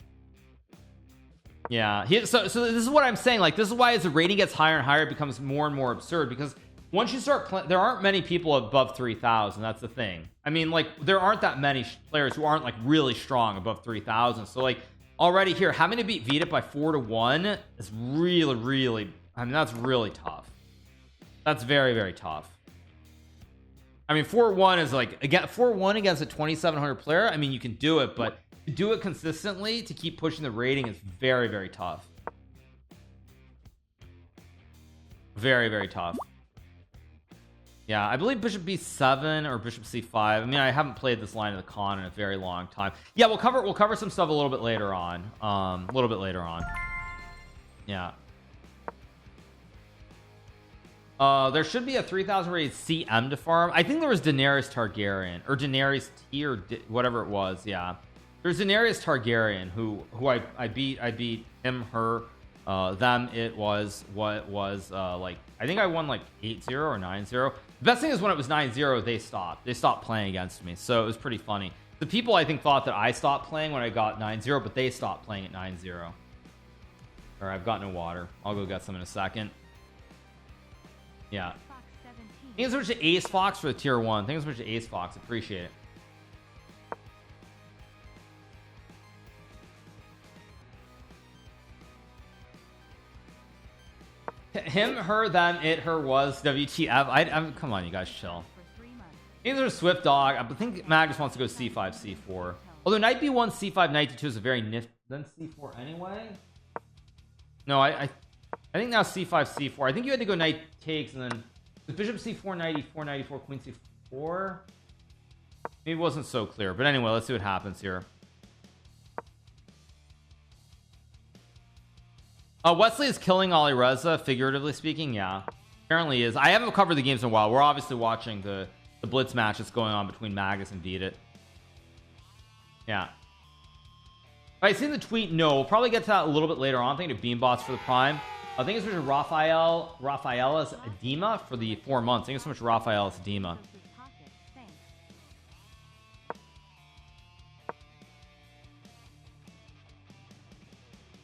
Yeah. So this is what I'm saying. Like, this is why as the rating gets higher and higher, it becomes more and more absurd, because once you start playing, there aren't many people above 3,000. That's the thing. I mean, like, there aren't that many players who aren't like really strong above 3,000. So like already here, having to beat Vidit by 4-1 is really, I mean, that's really tough. That's very tough. I mean, 4-1 is like, again, 4-1 against a 2,700 player. I mean, you can do it, but to do it consistently to keep pushing the rating is very tough. Very tough. Yeah, I believe bishop b7 or bishop c5. I mean, I haven't played this line of the con in a very long time. Yeah, we'll cover some stuff a little bit later on. Yeah. There should be a 3,000 rated CM to farm. I think there was Daenerys Targaryen or Daenerys T or whatever it was. Yeah, there's Daenerys Targaryen who I beat him, her, them. It was what was like, I think I won like 8-0 or 9-0. The best thing is when it was 9-0, they stopped playing against me, so it was pretty funny. The people I think thought that I stopped playing when I got 9-0, but they stopped playing at 9-0. All right, I've got no water. I'll go get some in a second. Yeah. Thanks so much to Ace Fox for the tier 1. Thanks so much to Ace Fox. Appreciate it. Him, her, them, it, her, was, WTF. I'm come on, you guys, chill. These are Swift Dog. I think Magnus wants to go c5, c4. Although knight b1, c5, knight d2 is a very nifty. Then c4 anyway. No, I think now c5, c4. I think you had to go knight takes and then bishop c4, knight e4, knight e4, queen c4. Maybe it wasn't so clear, but anyway, let's see what happens here. Wesley is killing Ali Reza, figuratively speaking. Yeah, apparently is. I haven't covered the games in a while. We're obviously watching the blitz match that's going on between Magnus and Vidit. Yeah. Have I seen the tweet? No, we'll probably get to that a little bit later on. I think the Beambots for the Prime. I think it's so much Rafaela's edema for the 4 months. I think it's so much Rafaela's edema.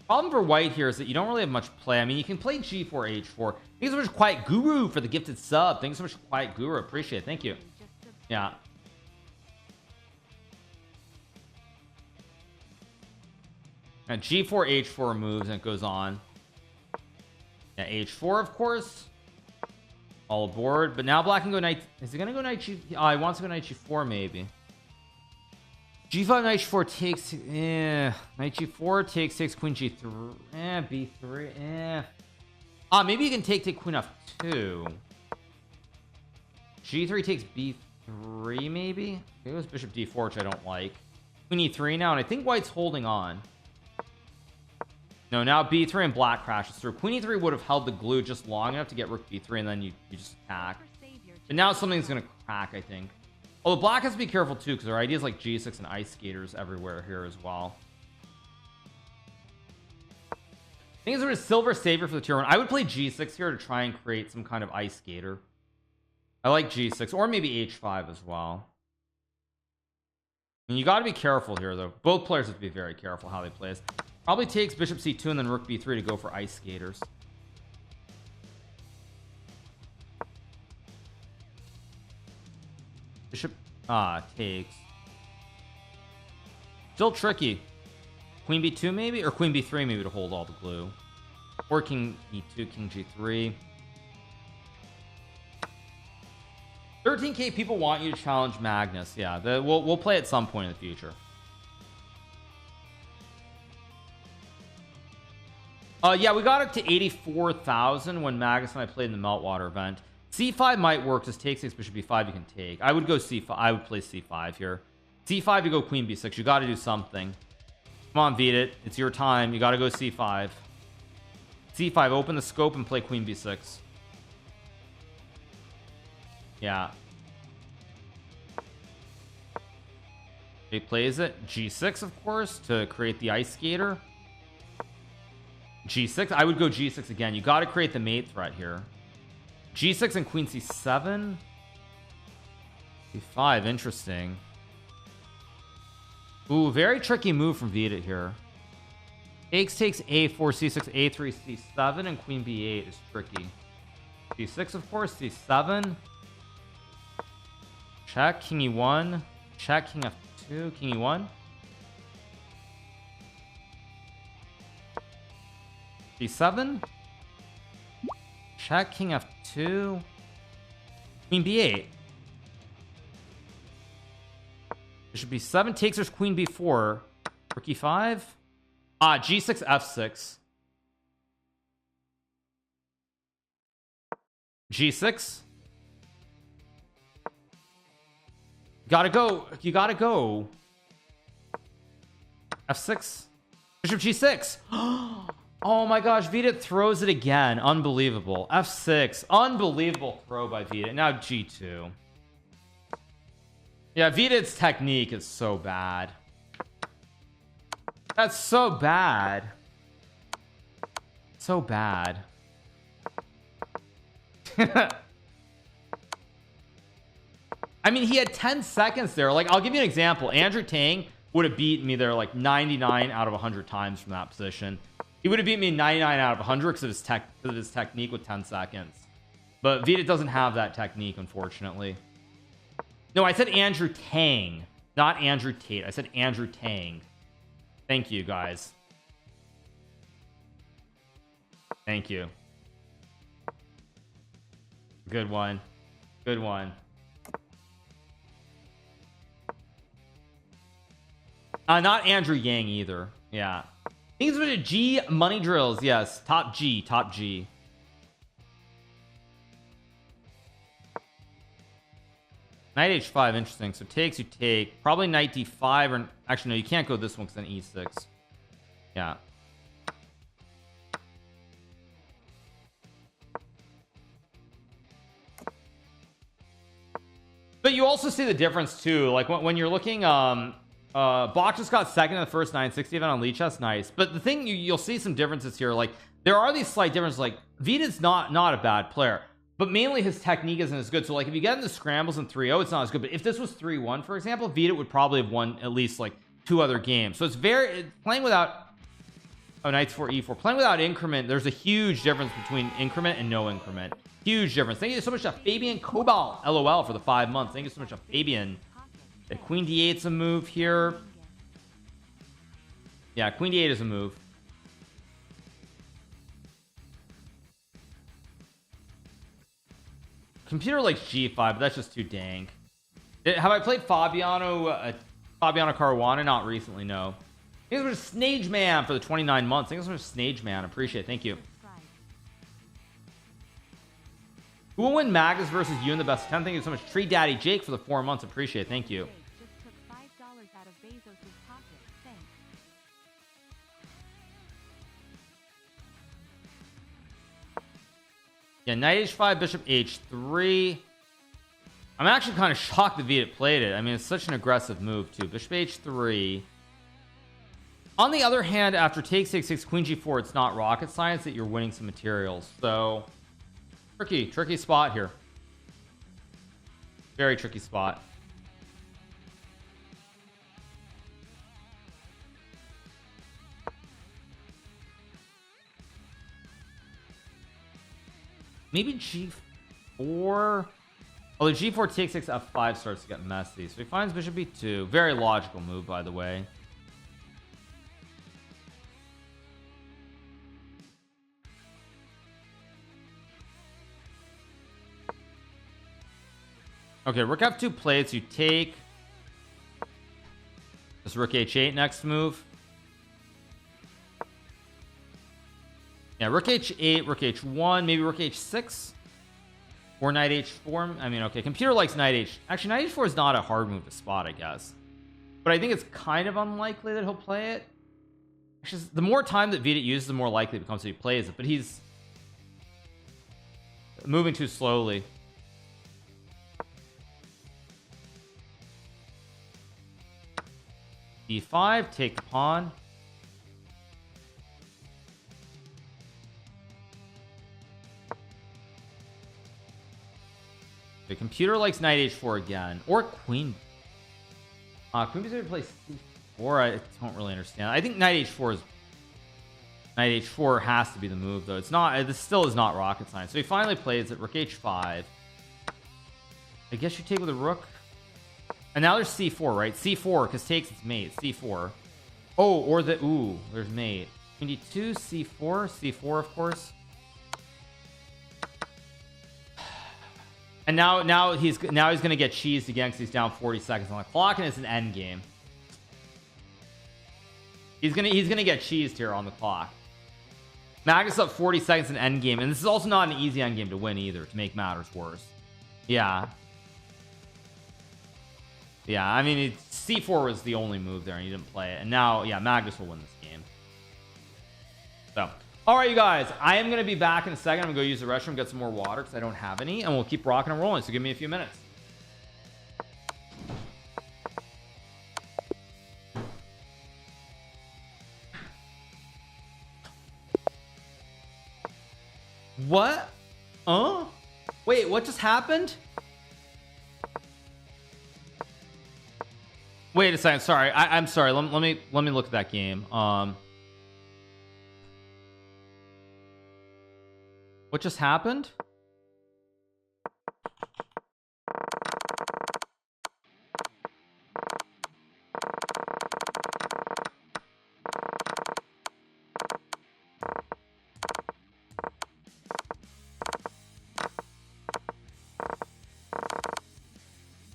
Problem for white here is that you don't really have much play. I mean, you can play g4, h4. Thanks so much, Quiet Guru, for the gifted sub. Thanks so much, Quiet Guru. Appreciate it. Thank you. Yeah. And g4, h4 moves, and it goes on. Yeah, h4, of course. All aboard. But now black can go knight. Is he going to go knight g? Oh, he wants to go knight g4, maybe. g5, knight g4 takes. Knight g4 takes queen g3. b3. Maybe you can take queen f2. g3 takes b3, maybe. It was bishop d4, which I don't like. Queen e3 now, and I think white's holding on. No, now b3 and black crashes through. Queen e3 would have held the glue just long enough to get rook b3, and then you just attack. And now something's going to crack, I think. Although black has to be careful too, because there are ideas like g6 and ice skaters everywhere here as well. I think there's a silver savior for the tier 1. I would play g6 here to try and create some kind of ice skater. I like g6, or maybe h5 as well. And you got to be careful here, though. Both players have to be very careful how they play this. Probably takes bishop c2 and then rook b3 to go for ice skaters. Bishop takes. Still tricky. Queen b2 maybe, or queen b3 maybe to hold all the glue, or king e2, king g3. 13k people want you to challenge Magnus. Yeah, we'll play at some point in the future. Yeah, we got up to 84,000 when Magnus and I played in the Meltwater event. C5 might work, just take 6 bishop b5 you can take. I would go c5. I would play c5 here. c5 you go queen b6. You got to do something. Come on, Vidit, it's your time. You got to go c5. c5, open the scope and play queen b6. Yeah, he plays it g6 of course to create the ice skater. G6, I would go G6 again. You got to create the mate threat here. G6 and queen C7. C5, interesting. Ooh, very tricky move from Vidit here. Takes A4, C6, A3, C7, and queen B8 is tricky. C6, of course, C7. Check, king E1. Check, king F2, king E1. C7. Check, king F2. Queen B8. Bishop B7 takes. There's queen B4. Rook E5. G6 F6. G6. Gotta go. You gotta go. F6. Bishop G6. Oh my gosh, Vidit throws it again. Unbelievable. F6. Unbelievable throw by Vidit. Now G2. Yeah, Vidit's technique is so bad. That's so bad. So bad. I mean, he had 10 seconds there. Like, I'll give you an example. Andrew Tang would have beaten me there like 99 out of 100 times from that position. He would have beat me 99 out of 100 because of his technique with 10 seconds. But Vidit doesn't have that technique, unfortunately. No, I said Andrew Tang, not Andrew Tate. I said Andrew Tang. Thank you, guys. Thank you. Good one. Good one. Not Andrew Yang either. Yeah. Things with G money drills. Yes. Top G. Top G. Knight H5. Interesting. So takes, you take. Probably Knight D5. Or actually, no, you can't go this one because then E6. Yeah. But you also see the difference too. Like when you're looking, Bach just got second in the first 960 event on Lead Chess. Nice. But the thing you'll see some differences here. Like there are these slight differences. Like Vidit's not a bad player, but mainly his technique isn't as good. So like if you get into scrambles in 3-0, it's not as good. But if this was 3-1, for example, Vidit would probably have won at least like 2 other games. So it's playing without Knights 4 E4, playing without increment. There's a huge difference between increment and no increment. Huge difference. Thank you so much to Fabian Cobalt LOL for the 5 months. Thank you so much to Fabian. The Queen D8's a move here. Yeah, Queen D8 is a move. Computer likes G5, but that's just too dank. Have I played Fabiano Caruana? Not recently, no. Thanks so much Snage Man for the 29 months. Thanks so much Snage Man. Appreciate it. Thank you. Who will win Magnus versus you in the best 10? Thank you so much Tree Daddy Jake for the 4 months. Appreciate it. Thank you. Yeah, Knight H5, Bishop H3. I'm actually kind of shocked that Vidit played it. I mean, it's such an aggressive move too. Bishop H3. On the other hand, after take 6-6, Queen G4, it's not rocket science that you're winning some materials. So tricky spot here. Very tricky spot. Maybe G4. Oh, the G4 takes 6 F5 starts to get messy. So he finds Bishop B2. Very logical move, by the way. Okay, Rook F2 plays. You take. This Rook H8 next move. Yeah, rook h8, rook h1, maybe rook h6 or knight h4. I mean, okay, computer likes knight h. Actually, knight h4 is not a hard move to spot, I guess, but I think it's kind of unlikely that he'll play it. Actually, the more time that Vidit uses, the more likely it becomes that he plays it, but he's moving too slowly. d5, take the pawn. The computer likes knight h4 again, or queen. Queen b3 plays c4. I don't really understand. I think knight h4 has to be the move, though. It's not. This still is not rocket science. So he finally plays it. Rook h5. I guess you take with a rook. And now there's c4, right? c4 because takes its mate. c4. Oh, or the there's mate. Queen d2, c4, c4, of course. And now he's gonna get cheesed again because he's down 40 seconds on the clock, and it's an end game. He's gonna get cheesed here on the clock. Magnus up 40 seconds in end game, and this is also not an easy end game to win either, to make matters worse. Yeah, I mean, c4 was the only move there and he didn't play it, and now Magnus will win this game. So alright, you guys, I am going to be back in a second. I'm going to go use the restroom, get some more water because I don't have any, and we'll keep rocking and rolling, so give me a few minutes. What? Wait, what just happened? Wait a second, sorry. I'm sorry. Let me look at that game. What just happened?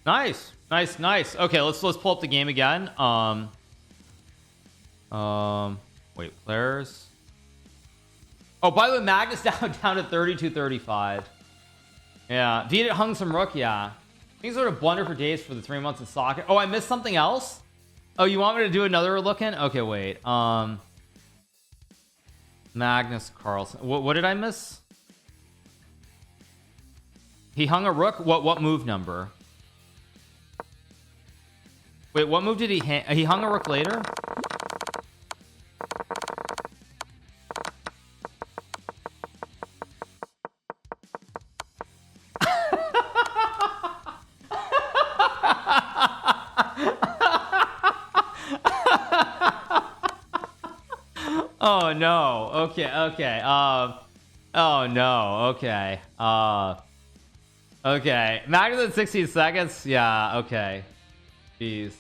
Nice. Okay, let's pull up the game again. Wait, players. Oh, by the way, Magnus down to 32-35. Yeah, Vidit hung some rook. Yeah, things sort of blunder for days for the 3 months in soccer. Oh, I missed something else. Oh, you want me to do another look in? Okay, wait. Magnus Carlsen. What did I miss? He hung a rook. What move number? Wait, what move did he hang? He hung a rook later. Oh no. Okay. Oh no. Okay. Okay. Magnus at 16 seconds. Yeah. Okay. Jeez.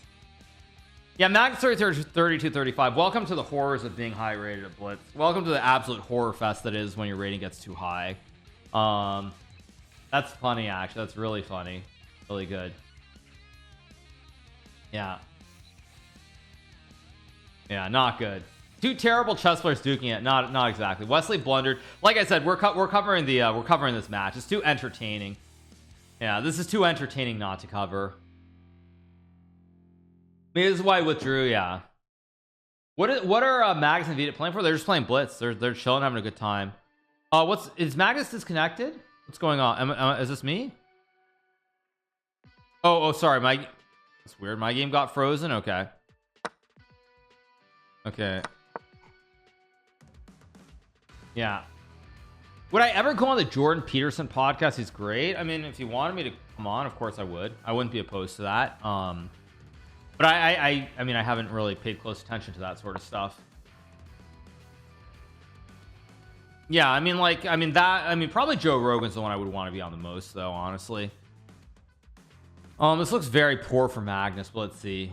Yeah, Magnus 32-35. Welcome to the horrors of being high rated at Blitz. Welcome to the absolute horror fest that is when your rating gets too high. That's funny, actually. That's really funny. Really good. Yeah, not good. Two terrible chess players duking it. Not exactly. Wesley blundered. Like I said, we're covering this match. It's too entertaining. Yeah, this is too entertaining not to cover. Maybe this is why I withdrew. Yeah. What are Magnus and Vidit playing for? They're just playing Blitz. They're chilling, having a good time. Is Magnus disconnected? What's going on? Is this me? Oh, sorry. That's weird. My game got frozen. Okay. Yeah. Would I ever go on the Jordan Peterson podcast? He's great. I mean, if you wanted me to come on, of course I would. I wouldn't be opposed to that. But I mean, I haven't really paid close attention to that sort of stuff. Yeah, I mean, probably Joe Rogan's the one I would want to be on the most, though, honestly. This looks very poor for Magnus, but let's see.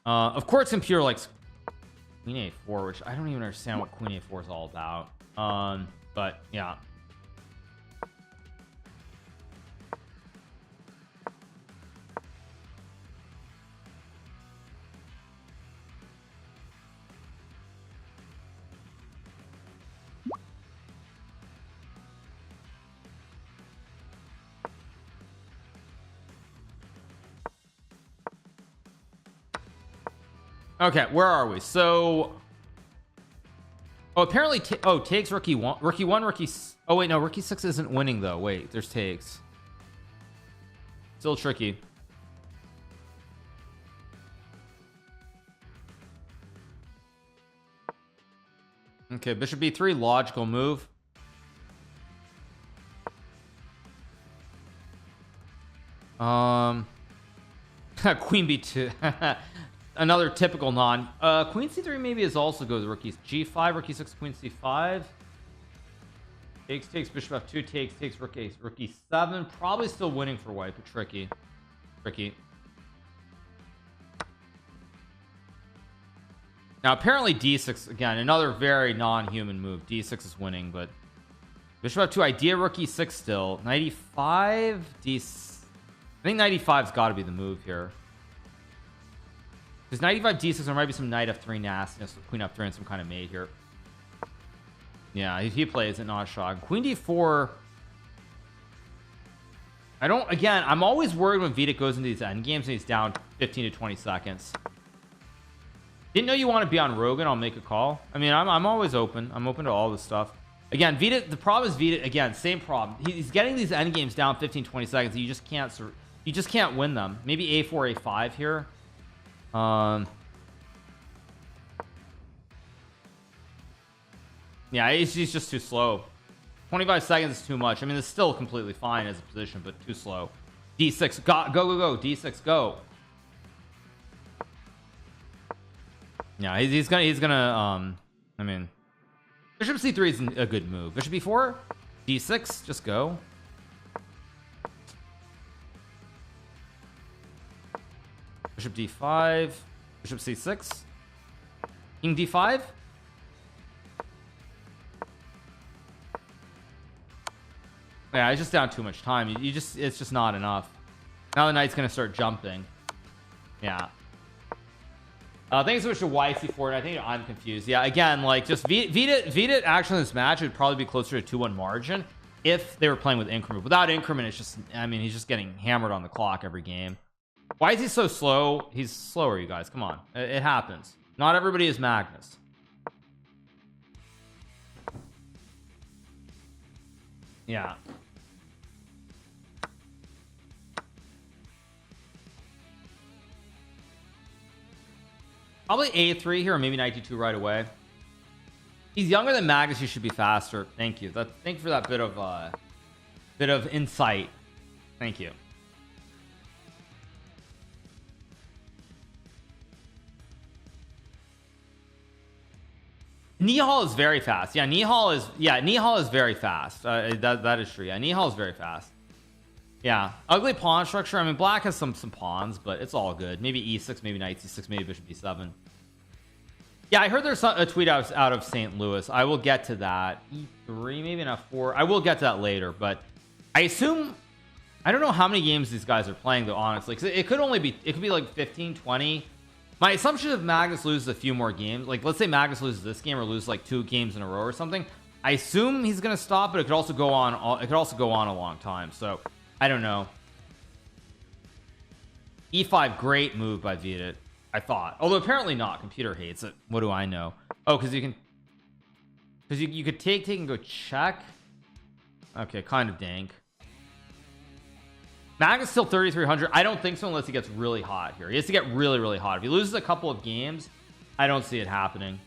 Of course, computer likes Queen A4, which I don't even understand what Queen A4 is all about. But yeah. Okay, where are we? So oh, apparently takes rookie one, oh wait, no, rookie 6 isn't winning though. Wait, there's takes. Still tricky. Okay, bishop b3, logical move. Queen b2. Another typical non. Queen c3 maybe is also good with rookies. g5, rookie 6, queen c5. Takes bishop f2, takes rookie 7. Probably still winning for white, but tricky. Now apparently d6 again, another very non-human move. d6 is winning, but bishop f2, idea rookie 6 still. 95 d. I think 95's got to be the move here. Because 95 d6, there might be some knight f3 nastiness with queen f3 and some kind of mate here. Yeah, he plays it, not a shot. Queen d4. I'm always worried when Vidit goes into these endgames and he's down 15 to 20 seconds. Didn't know you want to be on Rogan. I'll make a call. I mean, I'm always open. I'm open to all this stuff. Again, Vidit, the problem is Vidit, again, same problem. He's getting these endgames down 15, 20 seconds. You just can't win them. Maybe a4, a5 here. Yeah, he's just too slow. 25 seconds is too much. I mean, it's still completely fine as a position, but too slow. d6, go, d6, go. Yeah, he's gonna I mean, bishop c3 is a good move. Bishop b4, d6, just go. Bishop d5, bishop c6, king d5. Yeah, it's just down too much time. It's just not enough. Now the knight's gonna start jumping. Yeah. Thanks so much to YC4, and I think I'm confused. Yeah, again, like just Vidit actually in this match would probably be closer to 2-1 margin if they were playing with increment. Without increment, it's just, I mean, he's just getting hammered on the clock every game. Why is he so slow? He's slower, you guys. Come on, it happens. Not everybody is Magnus. Yeah. Probably a3 here, or maybe knight d2 right away. He's younger than Magnus. He should be faster. Thank you. Thank you for that bit of insight. Thank you. Nihal is very fast. Yeah, Nihal is very fast. That is true. Yeah, Nihal is very fast. Yeah, ugly pawn structure. I mean, black has some pawns, but it's all good. Maybe e6, maybe knight c6, maybe bishop b7. Yeah, I heard there's a tweet out of St. Louis. I will get to that. e3, maybe an f4. I will get to that later, but I assume, I don't know how many games these guys are playing though, honestly, because it could be like 15, 20. My assumption if Magnus loses a few more games, like let's say Magnus loses this game or loses like 2 games in a row or something, I assume he's gonna stop, but it could also go on a long time. So I don't know. e5, great move by Vidit, I thought, although apparently not. Computer hates it. What do I know? Oh, because you could take and go check. Okay, kind of dank. Magnus still 3,300. I don't think so unless he gets really hot here. He has to get really hot. If he loses a couple of games, I don't see it happening.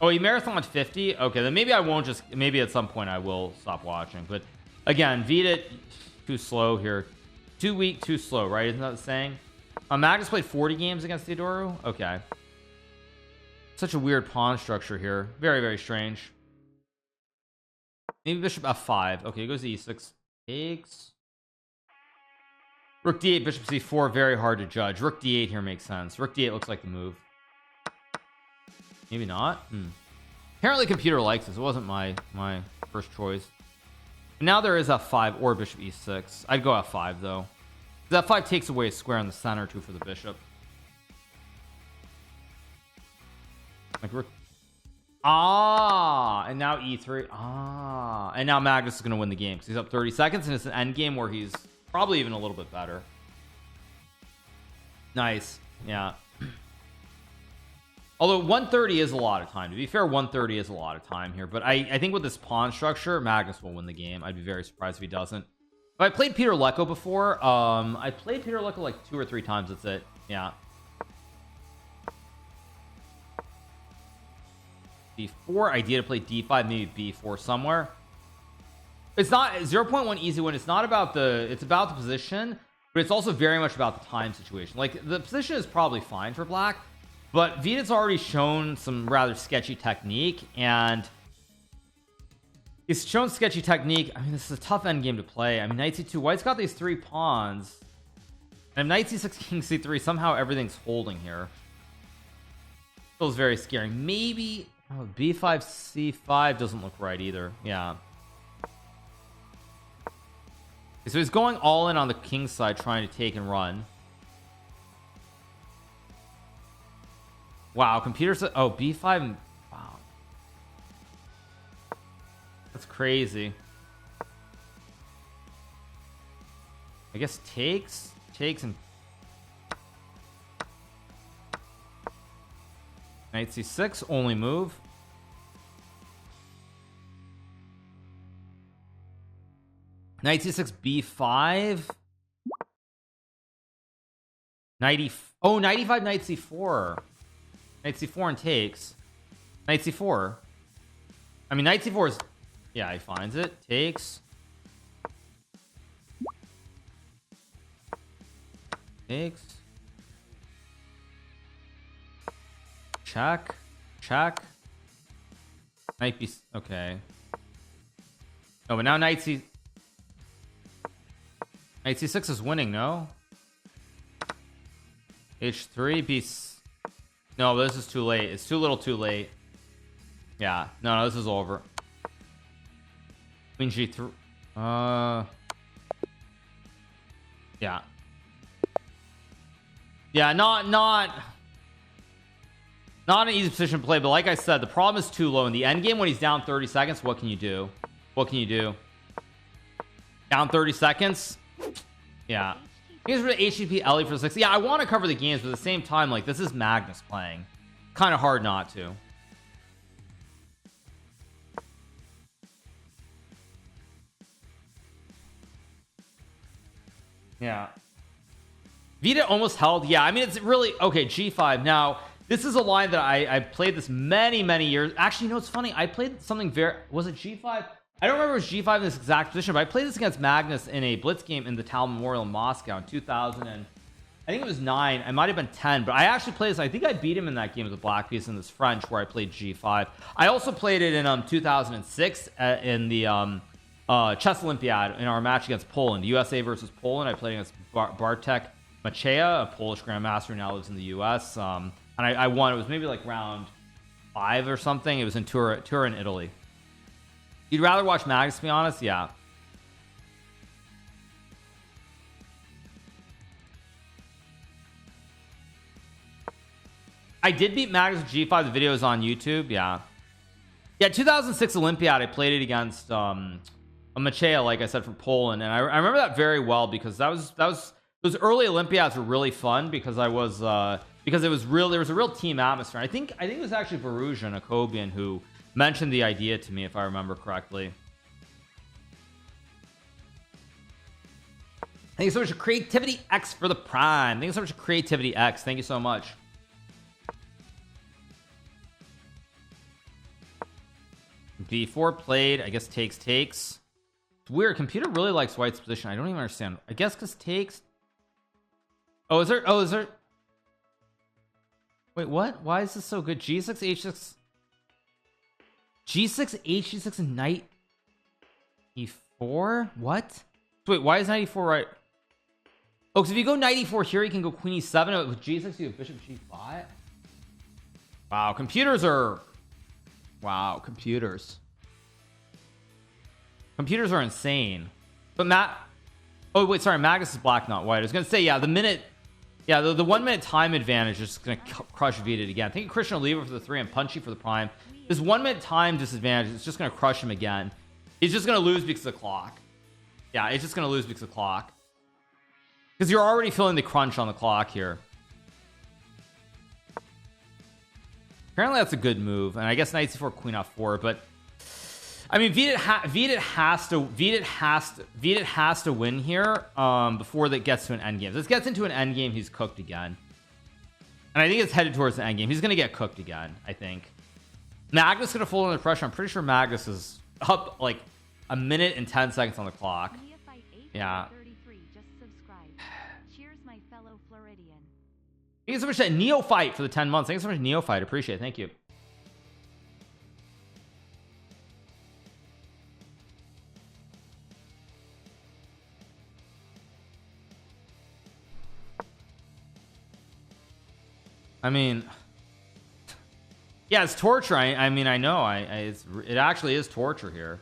Oh, he marathoned 50. Okay, then maybe I won't maybe at some point I will stop watching. But again, Vidit too slow here. Too weak, too slow, right? Isn't that the saying? Magnus played 40 games against Theodoru. Okay. Such a weird pawn structure here. Very strange. Maybe bishop f5. Okay, he goes to e6. Takes. Rook d8, bishop c4, very hard to judge. Rook d8 here makes sense. Rook d8 looks like the move. Maybe not. Apparently computer likes this. It wasn't my first choice. Now there is f5 or bishop e6. I'd go f5 though. F5 takes away a square in the center too for the bishop. Like rook. And now e3. And now Magnus is going to win the game because he's up 30 seconds and it's an end game where he's probably even a little bit better. Nice. Yeah. Although 130 is a lot of time. To be fair, 130 is a lot of time here. But I think with this pawn structure, Magnus will win the game. I'd be very surprised if he doesn't. If I played Peter Lecco before, I played Peter Lecco like 2 or 3 times. That's it. Yeah. D4. Idea to play D5, maybe B4 somewhere. It's not 0.1 easy win. It's not about the. It's about the position, but it's also very much about the time situation. Like the position is probably fine for black, but Vidit's already shown some rather sketchy technique, and he's shown sketchy technique. I mean, this is a tough end game to play. I mean, knight c2. White's got these 3 pawns, and knight c6, king c3. Somehow everything's holding here. Feels very scary. Maybe b5 c5 doesn't look right either. Yeah. So he's going all in on the king side, trying to take and run. Wow, computers. Oh, b5. Wow, that's crazy. I guess takes and knight c6 only move. Knight c6 b5 90. Oh, 95 knight c4. Knight c4 and takes. Knight c4. I mean, knight c4 is, yeah, he finds it. Takes. Takes. Check. Check. Knight b, okay. Oh, but now knight c, knight c6 is winning, no? h3 b, no, this is too late. It's too little too late. Yeah, no, this is over. Queen g3. Yeah. Yeah, not an easy position to play, but like I said, the problem is too low. In the end game, when he's down 30 seconds, what can you do? What can you do? Down 30 seconds? Yeah. Here's for the HTTP Ellie for the 6. Yeah, I want to cover the games, but at the same time, like, this is Magnus playing. Kind of hard not to. Yeah. Vita almost held. Yeah, I mean, it's really okay. G5. Now, this is a line that I played this many years. Actually, you know, it's funny. I played something very. Was it G5? I don't remember if it was G5 in this exact position, but I played this against Magnus in a blitz game in the Tal Memorial in Moscow in 2000, and I think it was 9. I might have been 10, but I actually played this. I think I beat him in that game with a black piece in this French where I played G5. I also played it in 2006 in the chess Olympiad in our match against Poland, USA versus Poland. I played against Bartek Maciej, a Polish grandmaster who now lives in the US, and I won. It was maybe like round 5 or something. It was in Turin, Italy. You'd rather watch Magnus, to be honest? Yeah. I did beat Magnus with G5. The video is on YouTube. Yeah. Yeah, 2006 Olympiad. I played it against a Maciej, like I said, from Poland, and I remember that very well because that was those early Olympiads were really fun because I was because it was real. There was a real team atmosphere. I think it was actually Varuja, a Kobian, who mentioned the idea to me, if I remember correctly. Thank you so much for Creativity X for the Prime. Thank you so much for Creativity X. Thank you so much. B4 played. I guess takes. It's weird. Computer really likes White's position. I don't even understand. I guess because takes. Oh, is there? Wait, what? Why is this so good? G6, H6. G6, H6, and knight E4? What? Wait, why is knight E4 right? Oh, because if you go knight E4 here, you can go queen E7. With G6, you have bishop G5. Wow, computers are... Wow, computers. Computers are insane. But Oh, wait, sorry, Magnus is black, not white. I was going to say, yeah, the minute... Yeah, the 1 minute time advantage is just going to crush Vidit again. I think Christian will leave it for the 3 and Punchy for the prime. This 1 minute time disadvantage is just going to crush him again. He's just going to lose because of the clock. Yeah, he's just going to lose because of the clock. Because you're already feeling the crunch on the clock here. Apparently that's a good move, and I guess knight c4 queen f4, but I mean Vidit has to win here before that gets to an endgame. If this gets into an endgame, he's cooked again, and I think it's headed towards the endgame. He's gonna get cooked again. I think Magnus gonna fold under pressure. I'm pretty sure Magnus is up like a minute and 10 seconds on the clock. Yeah. Thank you so much to Neophyte for the 10 months. Thank you so much, Neophyte. Appreciate it. Thank you. I mean, yeah, it's torture. I mean, I know. It actually is torture here.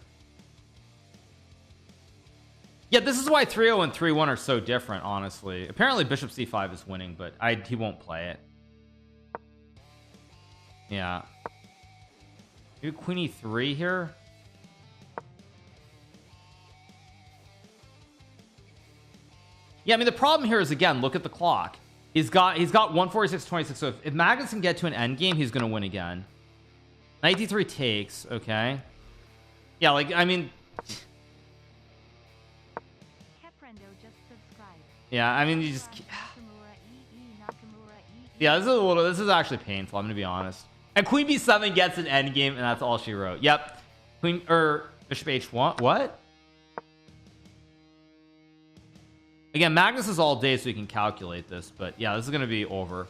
Yeah, this is why 3-0 and 3-1 are so different, honestly. Apparently bishop c5 is winning, but he won't play it. Yeah. Maybe queen e3 here. Yeah, I mean the problem here is, again, look at the clock. He's got 146.26. So if Magnus can get to an endgame, he's gonna win again. Knight d3 takes. Okay. Yeah, like I mean. Yeah, I mean you just. Yeah, this is actually painful. I'm gonna be honest. And queen b7 gets an endgame, and that's all she wrote. Yep. Queen or bishop h1. What? Again, Magnus is all day, so he can calculate this. But yeah, this is gonna be over.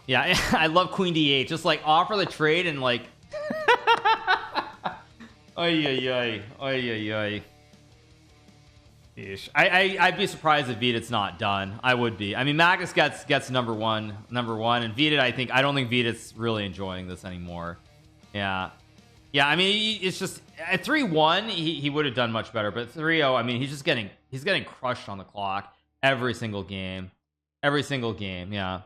Yeah, I love queen d8. Just like offer the trade and like. Ay. I'd be surprised if Vidit's not done. I would be. I mean, Magnus gets number one, and Vidit. I don't think Vidit's really enjoying this anymore. Yeah. I mean, it's just at 3-1 he would have done much better, but 3-0, I mean, he's getting crushed on the clock every single game. Yeah.